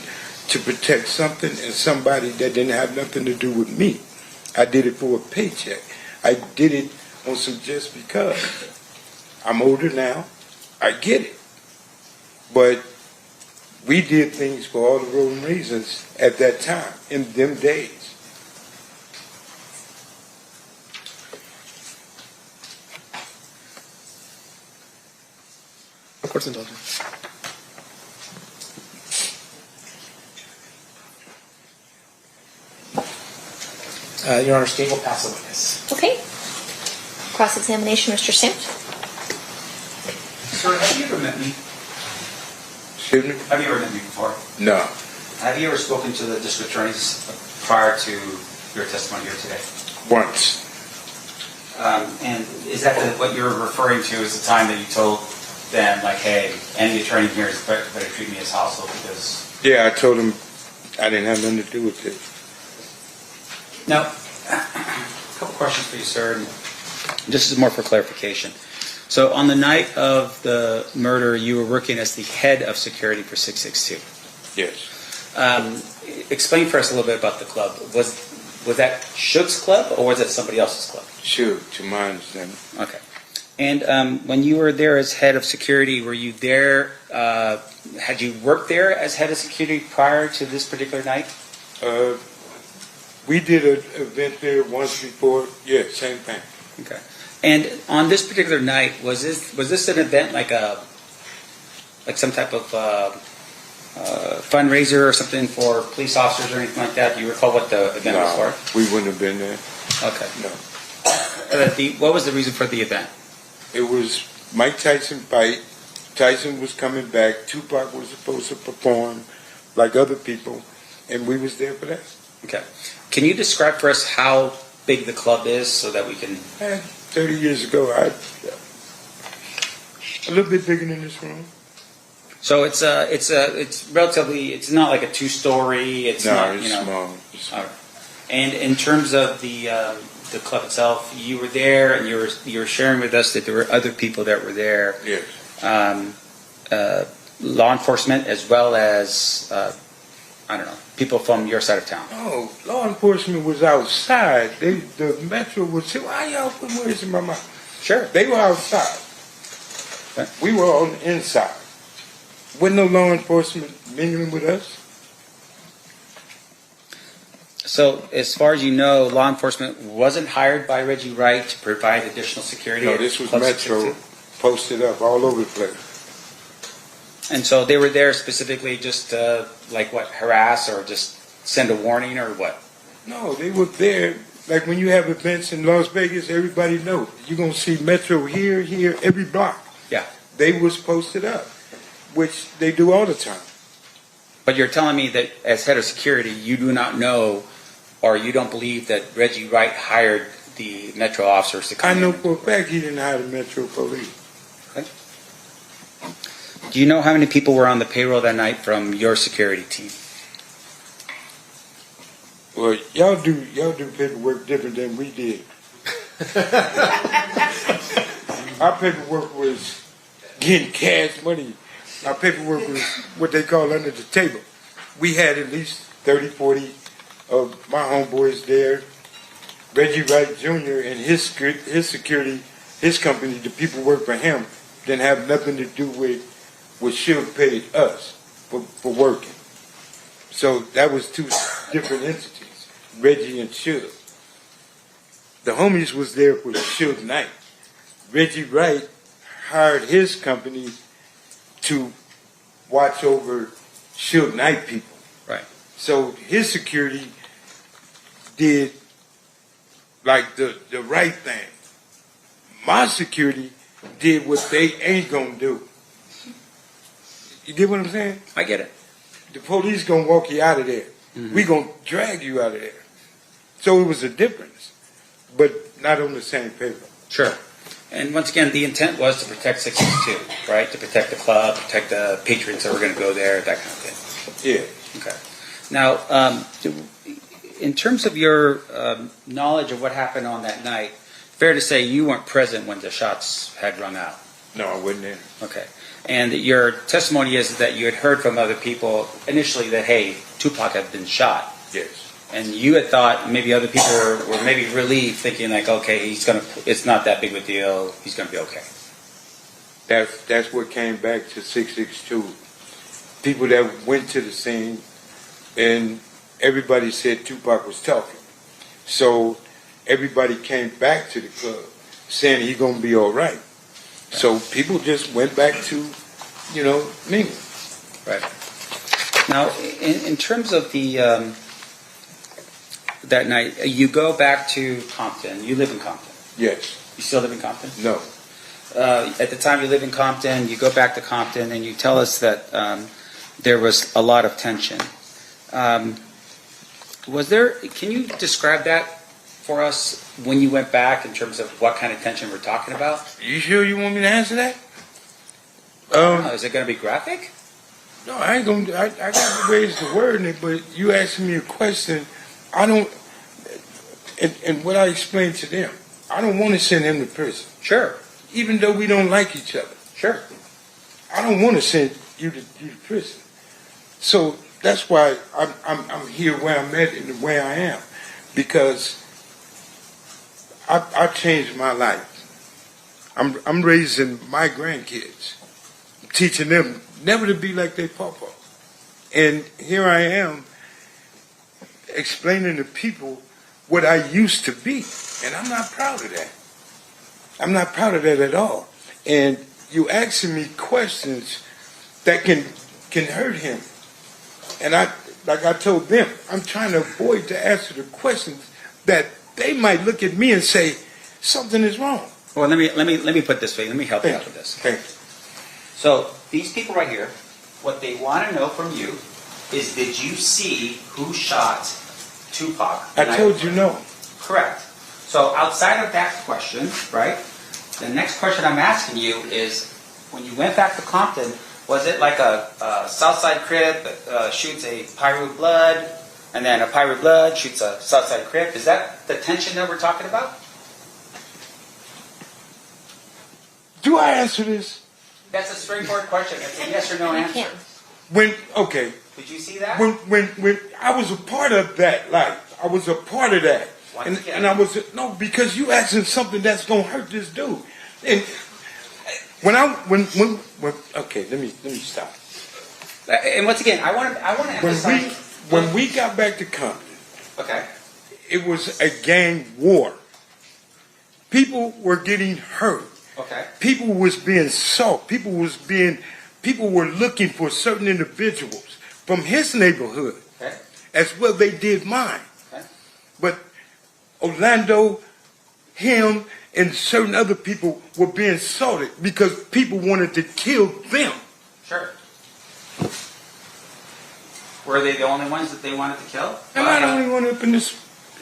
to protect something and somebody that didn't have nothing to do with me. I did it for a paycheck. I did it on some just because. I'm older now. I get it. But we did things for all the wrong reasons at that time, in them days. Of course, indulgence. Your Honor, State will pass a witness. Okay. Cross-examination, Mr. Sims. Sir, have you ever met me? Excuse me? Have you ever met me before? No. Have you ever spoken to the district attorneys prior to your testimony here today? Once. And is that what you're referring to as the time that you told them, like, hey, any attorney here is better treat me as hostile because... Yeah, I told him I didn't have nothing to do with it. Now, a couple questions for you, sir. And this is more for clarification. So on the night of the murder, you were working as the head of security for 662. Yes. Explain for us a little bit about the club. Was that Suge's club or was it somebody else's club? Sure, to my understanding. Okay. And when you were there as head of security, were you there, had you worked there as head of security prior to this particular night? We did an event there once before. Yeah, same thing. Okay. And on this particular night, was this an event like some type of fundraiser or something for police officers or anything like that? Do you recall what the event was for? We wouldn't have been there. Okay. No. What was the reason for the event? It was Mike Tyson fight. Tyson was coming back. Tupac was supposed to perform like other people, and we was there for that. Okay. Can you describe for us how big the club is so that we can... 30 years ago, a little bit bigger than this room. So it's relatively, it's not like a two-story. It's not, it's small. It's small. And in terms of the club itself, you were there and you were sharing with us that there were other people that were there. Yes. Law enforcement as well as people from your side of town. Oh, law enforcement was outside. The Metro would say, "Why y'all put words in my mouth?" Sure. They were outside. Okay. We were on the inside. Wasn't no law enforcement mingling with us. So, as far as you know, law enforcement wasn't hired by Reggie Wright to provide additional security? No, at this was Club Metro 662? posted up all over the place. And so they were there specifically just to, harass or just send a warning or what? No, they were there. Like when you have events in Las Vegas, everybody knows. You're going to see Metro here, every block. Yeah. They was posted up, which they do all the time. But you're telling me that as head of security, you do not know or you don't believe that Reggie Wright hired the Metro officers to come I know in? for a fact he didn't hire the Metro police. Okay. Do you know how many people were on the payroll that night from your security team? Well, y'all do paperwork different than we did. Our paperwork was getting cash money. Our paperwork was what they call under the table. We had at least 30, 40 of my homeboys there. Reggie Wright Jr. and his security, his company, the people work for him, didn't have nothing to do with what Suge paid us for working. So that was two different entities, Reggie and Suge. The homies was there for Suge Knight. Reggie Wright hired his company to watch over Suge Knight people. Right. So his security did like the right thing. My security did what they ain't gonna do. You get what I'm saying? I get it. The police gonna walk you out of there. We gonna drag you out of there. So it was a difference, but not on the same paper. Sure. And once again, the intent was to protect 662, right? To protect the club, protect the patrons that were going to go there, that kind of thing. Yeah. Okay. Now, in terms of your knowledge of what happened on that night, fair to say you weren't present when the shots had rung out. No, I wasn't there. Okay. And your testimony is that you had heard from other people initially that, hey, Tupac had been shot. Yes. And you had thought maybe other people were maybe relieved, thinking like, okay, it's not that big of a deal. He's gonna be okay. That's what came back to 662. People that went to the scene, and everybody said Tupac was talking. So everybody came back to the club saying he's gonna be all right. So people just went back to, me. Right. Now, in terms of the that night, you go back to Compton. You live in Compton. Yes. You still live in Compton? No. At the time you live in Compton, you go back to Compton, and you tell us that there was a lot of tension. Can you describe that for us when you went back in terms of what kind of tension we're talking about? You sure you want me to answer that? Is it going to be graphic? No, I ain't gonna. I got to raise the word in it, but you asking me a question. I don't. And what I explained to them, I don't want to send him to prison. Sure. Even though we don't like each other. Sure. I don't want to send you to prison. So that's why I'm here where I'm at and the way I am, because I changed my life. I'm raising my grandkids, teaching them never to be like their papa. And here I am explaining to people what I used to be. And I'm not proud of that. I'm not proud of that at all. And you asking me questions that can hurt him. And like I told them, I'm trying to avoid to answer the questions that they might look at me and say, something is wrong. Well, let me put it this way. Let me help you out with this. Okay. So these people right here, what they want to know from you is, did you see who shot Tupac? I told you no. Correct. So outside of that question, right, the next question I'm asking you is, when you went back to Compton, was it like a Southside Crip shoots a Pyru Blood, and then a Pyru Blood shoots a Southside Crip? Is that the tension that we're talking about? Do I answer this? That's a straightforward question. It's a yes or no answer. Okay. Did you see that? When I was a part of that life, I was a part of that. And I was, no, because you asking something that's going to hurt this dude. And okay, let me stop. And once again, I want to emphasize. When we got back to Compton, okay, it was a gang war. People were getting hurt. Okay. People was being sought. People were looking for certain individuals from his neighborhood, okay, as well they did mine. Okay. But Orlando, him, and certain other people were being assaulted because people wanted to kill them. Sure. Were they the only ones that they wanted to kill? Am I the only one up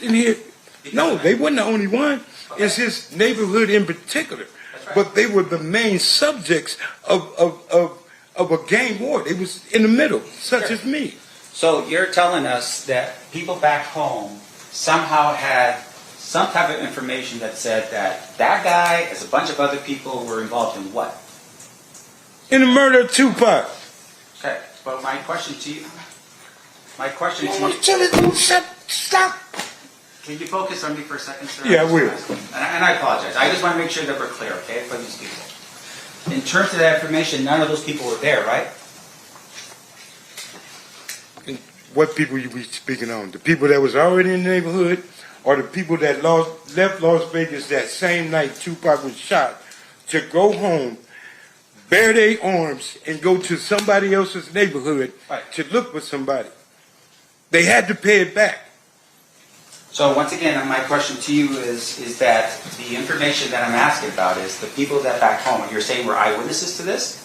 in here? No, they weren't the only one. Okay. It's his neighborhood in particular. That's right. But they were the main subjects of a gang war. They was in the middle, such Sure. as me. So you're telling us that people back home somehow had some type of information that said that guy, as a bunch of other people, were involved in what? In the murder of Tupac. Okay, but my question to you. Stop. Can you focus on me for a second, sir? Yeah, I will. And I apologize. I just want to make sure that we're clear, okay, for these people. In terms of that information, none of those people were there, right? What people you be speaking on? The people that was already in the neighborhood, or the people that left Las Vegas that same night Tupac was shot to go home bear their arms and go to somebody else's neighborhood Right. to look for somebody. They had to pay it back. So once again, my question to you is that the information that I'm asking about is the people that back home, you're saying were eyewitnesses to this?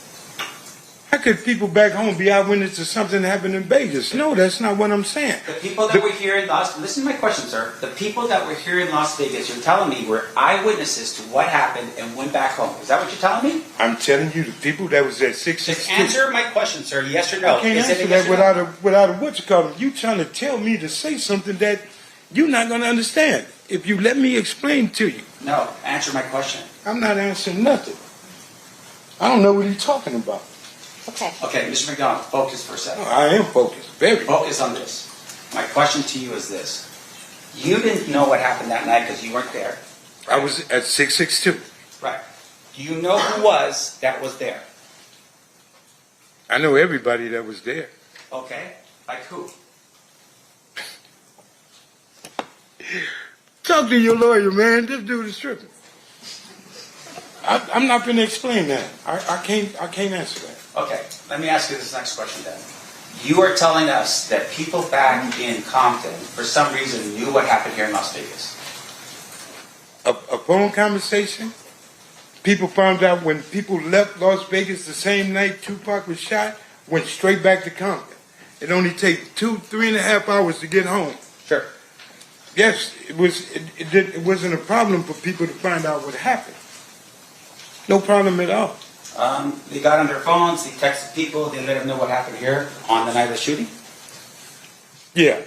How could people back home be eyewitnesses to something that happened in Vegas? No, that's not what I'm saying. The people that were here in listen to my question, sir. The people that were here in Las Vegas, you're telling me were eyewitnesses to what happened and went back home. Is that what you're telling me? I'm telling you, the people that was at 662. Just answer my question, sir. Yes or no? I can't Is it answer a yes that or no? without a what you call it. You trying to tell me to say something that you're not going to understand. If you let me explain to you. No, answer my question. I'm not answering nothing. I don't know what he's talking about. Okay. Okay, Mr. McDonald, focus for a second. I am focused, very. Focus on this. My question to you is this. You didn't know what happened that night because you weren't there. I was at 662. Right. Do you know who was there? I know everybody that was there. Okay. Like who? Talk to your lawyer, man. This dude is tripping. I'm not going to explain that. I can't answer that. Okay, let me ask you this next question then. You are telling us that people back in Compton, for some reason, knew what happened here in Las Vegas. A phone conversation. People found out when people left Las Vegas the same night Tupac was shot, went straight back to Compton. It only takes 3.5 hours to get home. Sure. Yes, it wasn't a problem for people to find out what happened. No problem at all. They got on their phones, they texted people, they let them know what happened here on the night of the shooting? Yeah.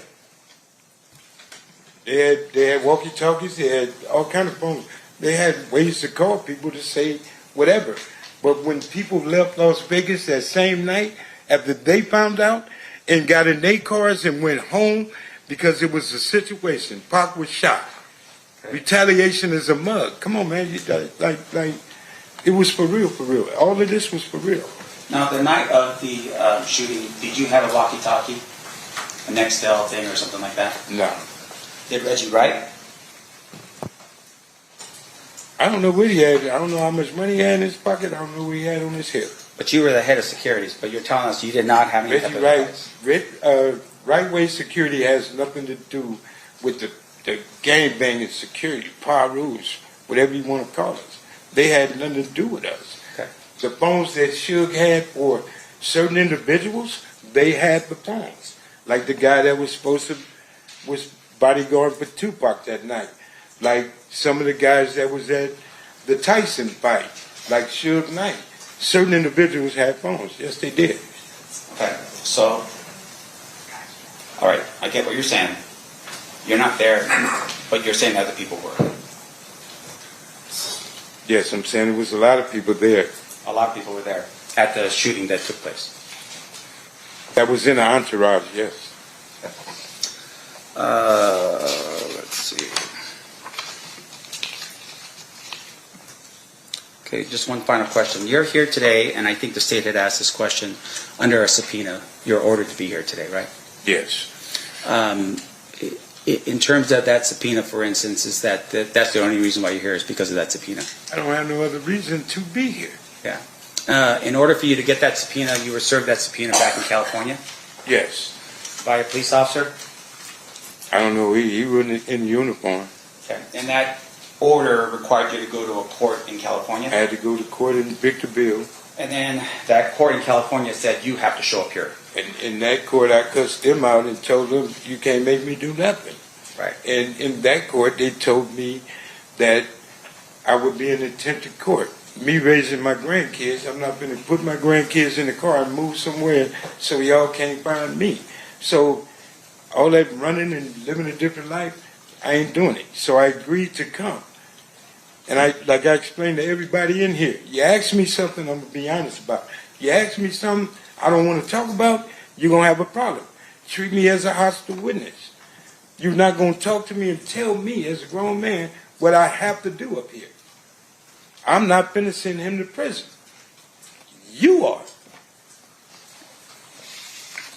They had walkie-talkies, they had all kind of phones. They had ways to call people to say whatever. But when people left Las Vegas that same night, after they found out and got in their cars and went home because it was a situation, Pac was shot. Okay. Retaliation is a mug. Come on, man. It was for real, for real. All of this was for real. Now, the night of the shooting, did you have a walkie-talkie, a Nextel thing or something like that? No. Did Reggie Wright? I don't know what he had. I don't know how much money he had in his pocket. I don't know what he had on his hip. But you were the head of securities, but you're telling us you did not have any type of Reggie Right way security has nothing to do with the gang banging security, Parus, whatever you want to call it. They had nothing to do with us. Okay. The phones that Suge had for certain individuals, they had the phones. Like the guy that was bodyguard for Tupac that night. Like some of the guys that was at the Tyson fight, like Suge Knight. Certain individuals had phones. Yes, they did. Okay, so, all right, I get what you're saying. You're not there, but you're saying other people were. Yes, I'm saying there was a lot of people there. A lot of people were there at the shooting that took place. That was in the entourage, yes. Let's see. Okay, just one final question. You're here today, and I think the state had asked this question under a subpoena. You're ordered to be here today, right? Yes. In terms of that subpoena, for instance, is that's the only reason why you're here is because of that subpoena? I don't have no other reason to be here. Yeah. In order for you to get that subpoena, you were served that subpoena back in California? Yes. By a police officer? I don't know. He wasn't in uniform. Okay. And that order required you to go to a court in California? I had to go to court in Victorville. And then that court in California said you have to show up here. And in that court, I cussed them out and told them, you can't make me do nothing. Right. And in that court, they told me that I would be in attempted court. Me raising my grandkids, I'm not going to put my grandkids in the car and move somewhere so y'all can't find me. So all that running and living a different life, I ain't doing it. So I agreed to come. And like I explained to everybody in here, you ask me something, I'm going to be honest about it. You ask me something I don't want to talk about, you're going to have a problem. Treat me as a hostile witness. You're not going to talk to me and tell me as a grown man what I have to do up here. I'm not finna send him to prison. You are.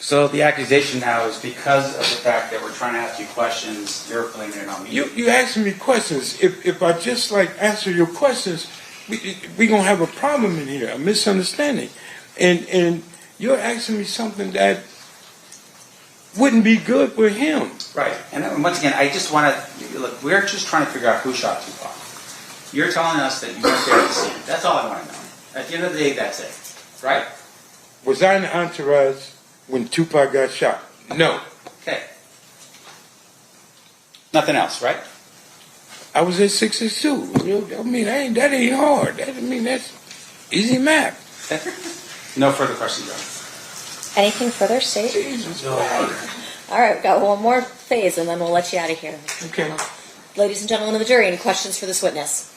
So the accusation now is because of the fact that we're trying to ask you questions, you're blaming it on me. You asking me questions. If I just like answer your questions, we gonna have a problem in here, a misunderstanding, and you're asking me something that wouldn't be good for him. Right. And once again, I just want to look. We're just trying to figure out who shot Tupac. You're telling us that you weren't there at the scene. That's all I want to know. At the end of the day, that's it. Right? Was I in the entourage when Tupac got shot? No. Okay. Nothing else, right? I was at 662. I mean, that ain't hard. That's easy math. No further questions, John. Anything further, State? Jesus. All right, we've got one more phase, and then we'll let you out of here. Okay. Ladies and gentlemen of the jury, any questions for this witness?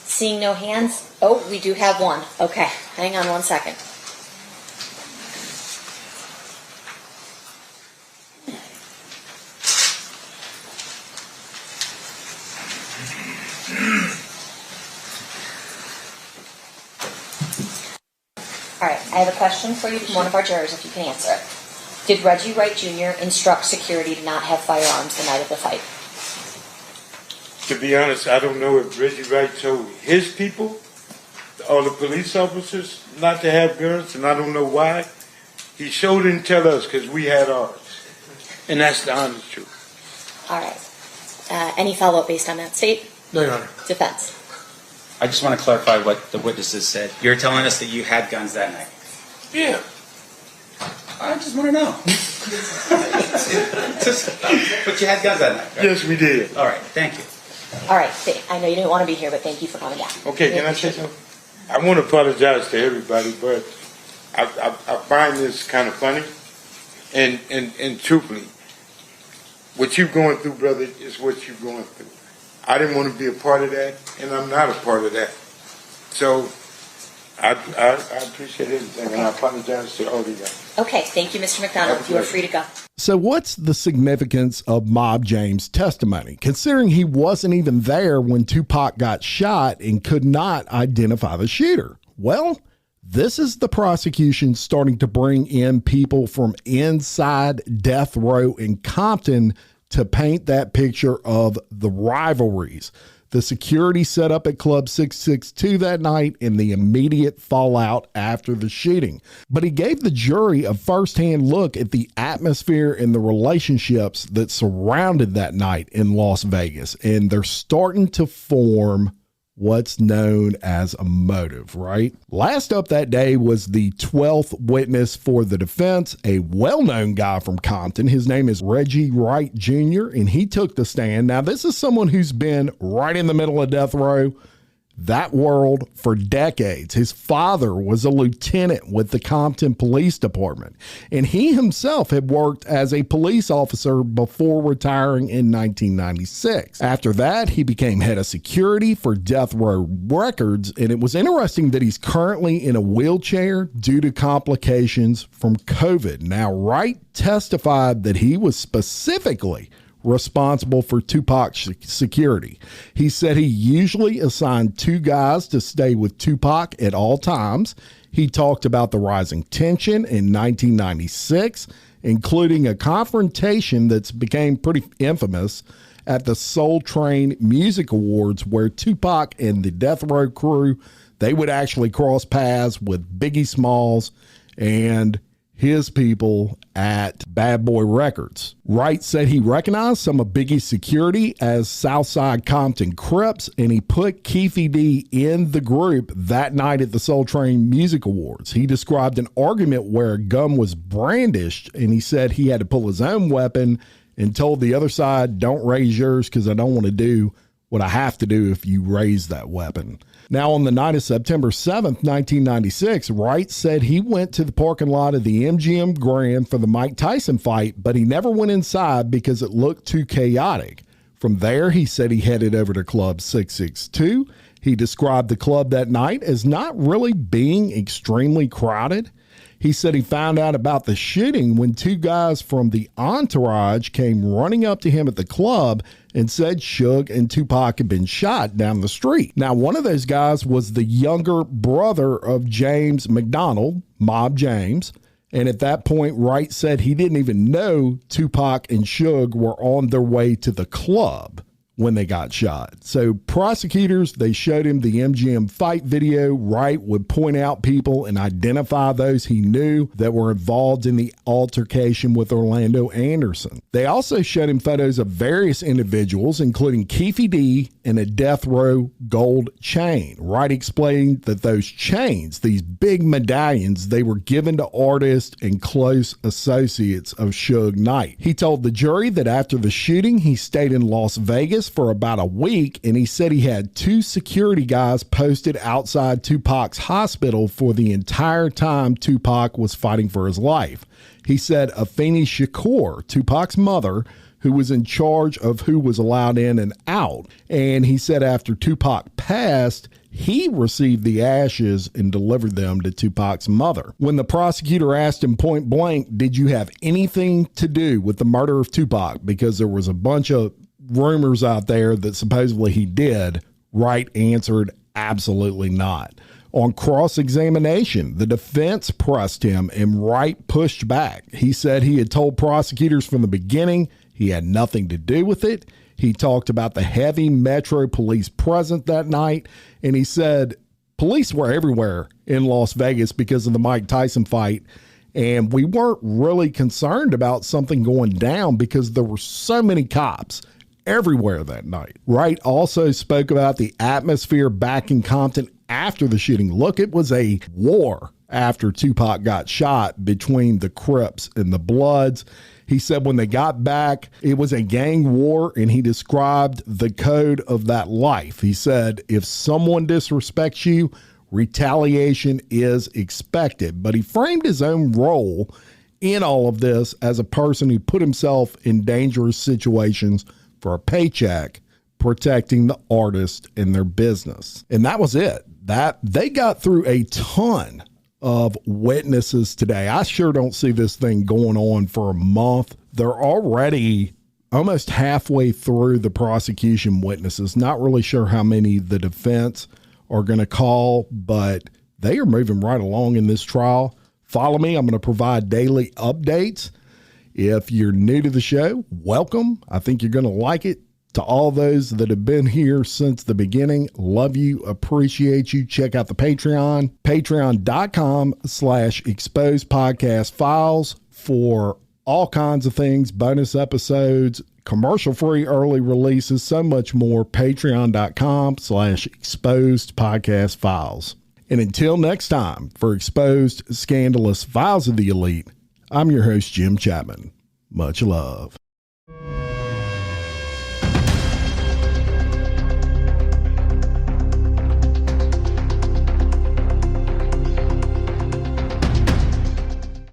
Seeing no hands? Oh, we do have one. Okay, hang on one second. All right, I have a question for you from one of our jurors, if you can answer it. Did Reggie Wright Jr. instruct security to not have firearms the night of the fight? To be honest, I don't know if Reggie Wright told his people, or the police officers, not to have guns, and I don't know why. He sure didn't tell us because we had ours. And that's the honest truth. All right. Any follow-up based on that, State? No, Your Honor. Defense. I just want to clarify what the witnesses said. You're telling us that you had guns that night. Yeah. I just want to know. But you had guns that night, right? Yes, we did. All right, thank you. All right, I know you didn't want to be here, but thank you for coming down. Okay, can I say something? I want to apologize to everybody, but I find this kind of funny. And truthfully, what you're going through, brother, is what you're going through. I didn't want to be a part of that, and I'm not a part of that. So I appreciate everything, and I apologize to all of you guys. Okay, thank you, Mr. McDonald. You are free to go. So what's the significance of Mob James' testimony, considering he wasn't even there when Tupac got shot and could not identify the shooter? Well, this is the prosecution starting to bring in people from inside Death Row and Compton to paint that picture of the rivalries, the security set up at Club 662 that night, and the immediate fallout after the shooting. But he gave the jury a firsthand look at the atmosphere and the relationships that surrounded that night in Las Vegas, and they're starting to form what's known as a motive, right? Last up that day was the 12th witness for the defense, a well-known guy from Compton. His name is Reggie Wright Jr., and he took the stand. Now, this is someone who's been right in the middle of death row, that world, for decades. His father was a lieutenant with the Compton Police Department, and he himself had worked as a police officer before retiring in 1996. After that, he became head of security for Death Row Records, and it was interesting that he's currently in a wheelchair due to complications from COVID. Now, Wright testified that he was specifically responsible for Tupac's security. He said he usually assigned 2 guys to stay with Tupac at all times. He talked about the rising tension in 1996, including a confrontation that's became pretty infamous at the Soul Train Music Awards, where Tupac and the Death Row crew, they would actually cross paths with Biggie Smalls and his people at Bad Boy Records. Wright said he recognized some of Biggie's security as Southside Compton Crips, and he put Keffe D in the group that night at the Soul Train Music Awards. He described an argument where a gun was brandished, and he said he had to pull his own weapon and told the other side, "Don't raise yours because I don't want to do what I have to do if you raise that weapon." Now, on the night of September 7th, 1996, Wright said he went to the parking lot of the MGM Grand for the Mike Tyson fight, but he never went inside because it looked too chaotic. From there, he said he headed over to Club 662. He described the club that night as not really being extremely crowded. He said he found out about the shooting when 2 guys from the entourage came running up to him at the club and said Suge and Tupac had been shot down the street. Now, one of those guys was the younger brother of James McDonald, Mob James. And at that point, Wright said he didn't even know Tupac and Suge were on their way to the club when they got shot. So prosecutors, they showed him the MGM fight video. Wright would point out people and identify those he knew that were involved in the altercation with Orlando Anderson. They also showed him photos of various individuals, including Keffe D and a Death Row gold chain. Wright explained that those chains, these big medallions, they were given to artists and close associates of Suge Knight. He told the jury that after the shooting, he stayed in Las Vegas for about a week, and he said he had 2 security guys posted outside Tupac's hospital for the entire time Tupac was fighting for his life. He said Keffe Shakur, Tupac's mother, who was in charge of who was allowed in and out. And he said after Tupac passed, he received the ashes and delivered them to Tupac's mother. When the prosecutor asked him point blank, did you have anything to do with the murder of Tupac? Because there was a bunch of rumors out there that supposedly he did. Wright answered, absolutely not. On cross-examination, the defense pressed him and Wright pushed back. He said he had told prosecutors from the beginning he had nothing to do with it. He talked about the heavy Metro police presence that night, and he said police were everywhere in Las Vegas because of the Mike Tyson fight, and we weren't really concerned about something going down because there were so many cops everywhere that night. Wright also spoke about the atmosphere back in Compton after the shooting. Look, it was a war after Tupac got shot between the Crips and the Bloods. He said when they got back, it was a gang war, and he described the code of that life. He said, if someone disrespects you, retaliation is expected. But he framed his own role in all of this as a person who put himself in dangerous situations for a paycheck, protecting the artist and their business. And that was it. That they got through a ton of witnesses today. I sure don't see this thing going on for a month. They're already almost halfway through the prosecution witnesses. Not really sure how many the defense are going to call, but they are moving right along in this trial. Follow me. I'm going to provide daily updates. If you're new to the show, welcome. I think you're going to like it. To all those that have been here since the beginning, love you, appreciate you. Check out the Patreon, patreon.com/exposed podcast files for all kinds of things, bonus episodes, commercial-free early releases, so much more. Patreon.com/exposed podcast files. And until next time, for Exposed Scandalous Files of the Elite, I'm your host, Jim Chapman. Much love.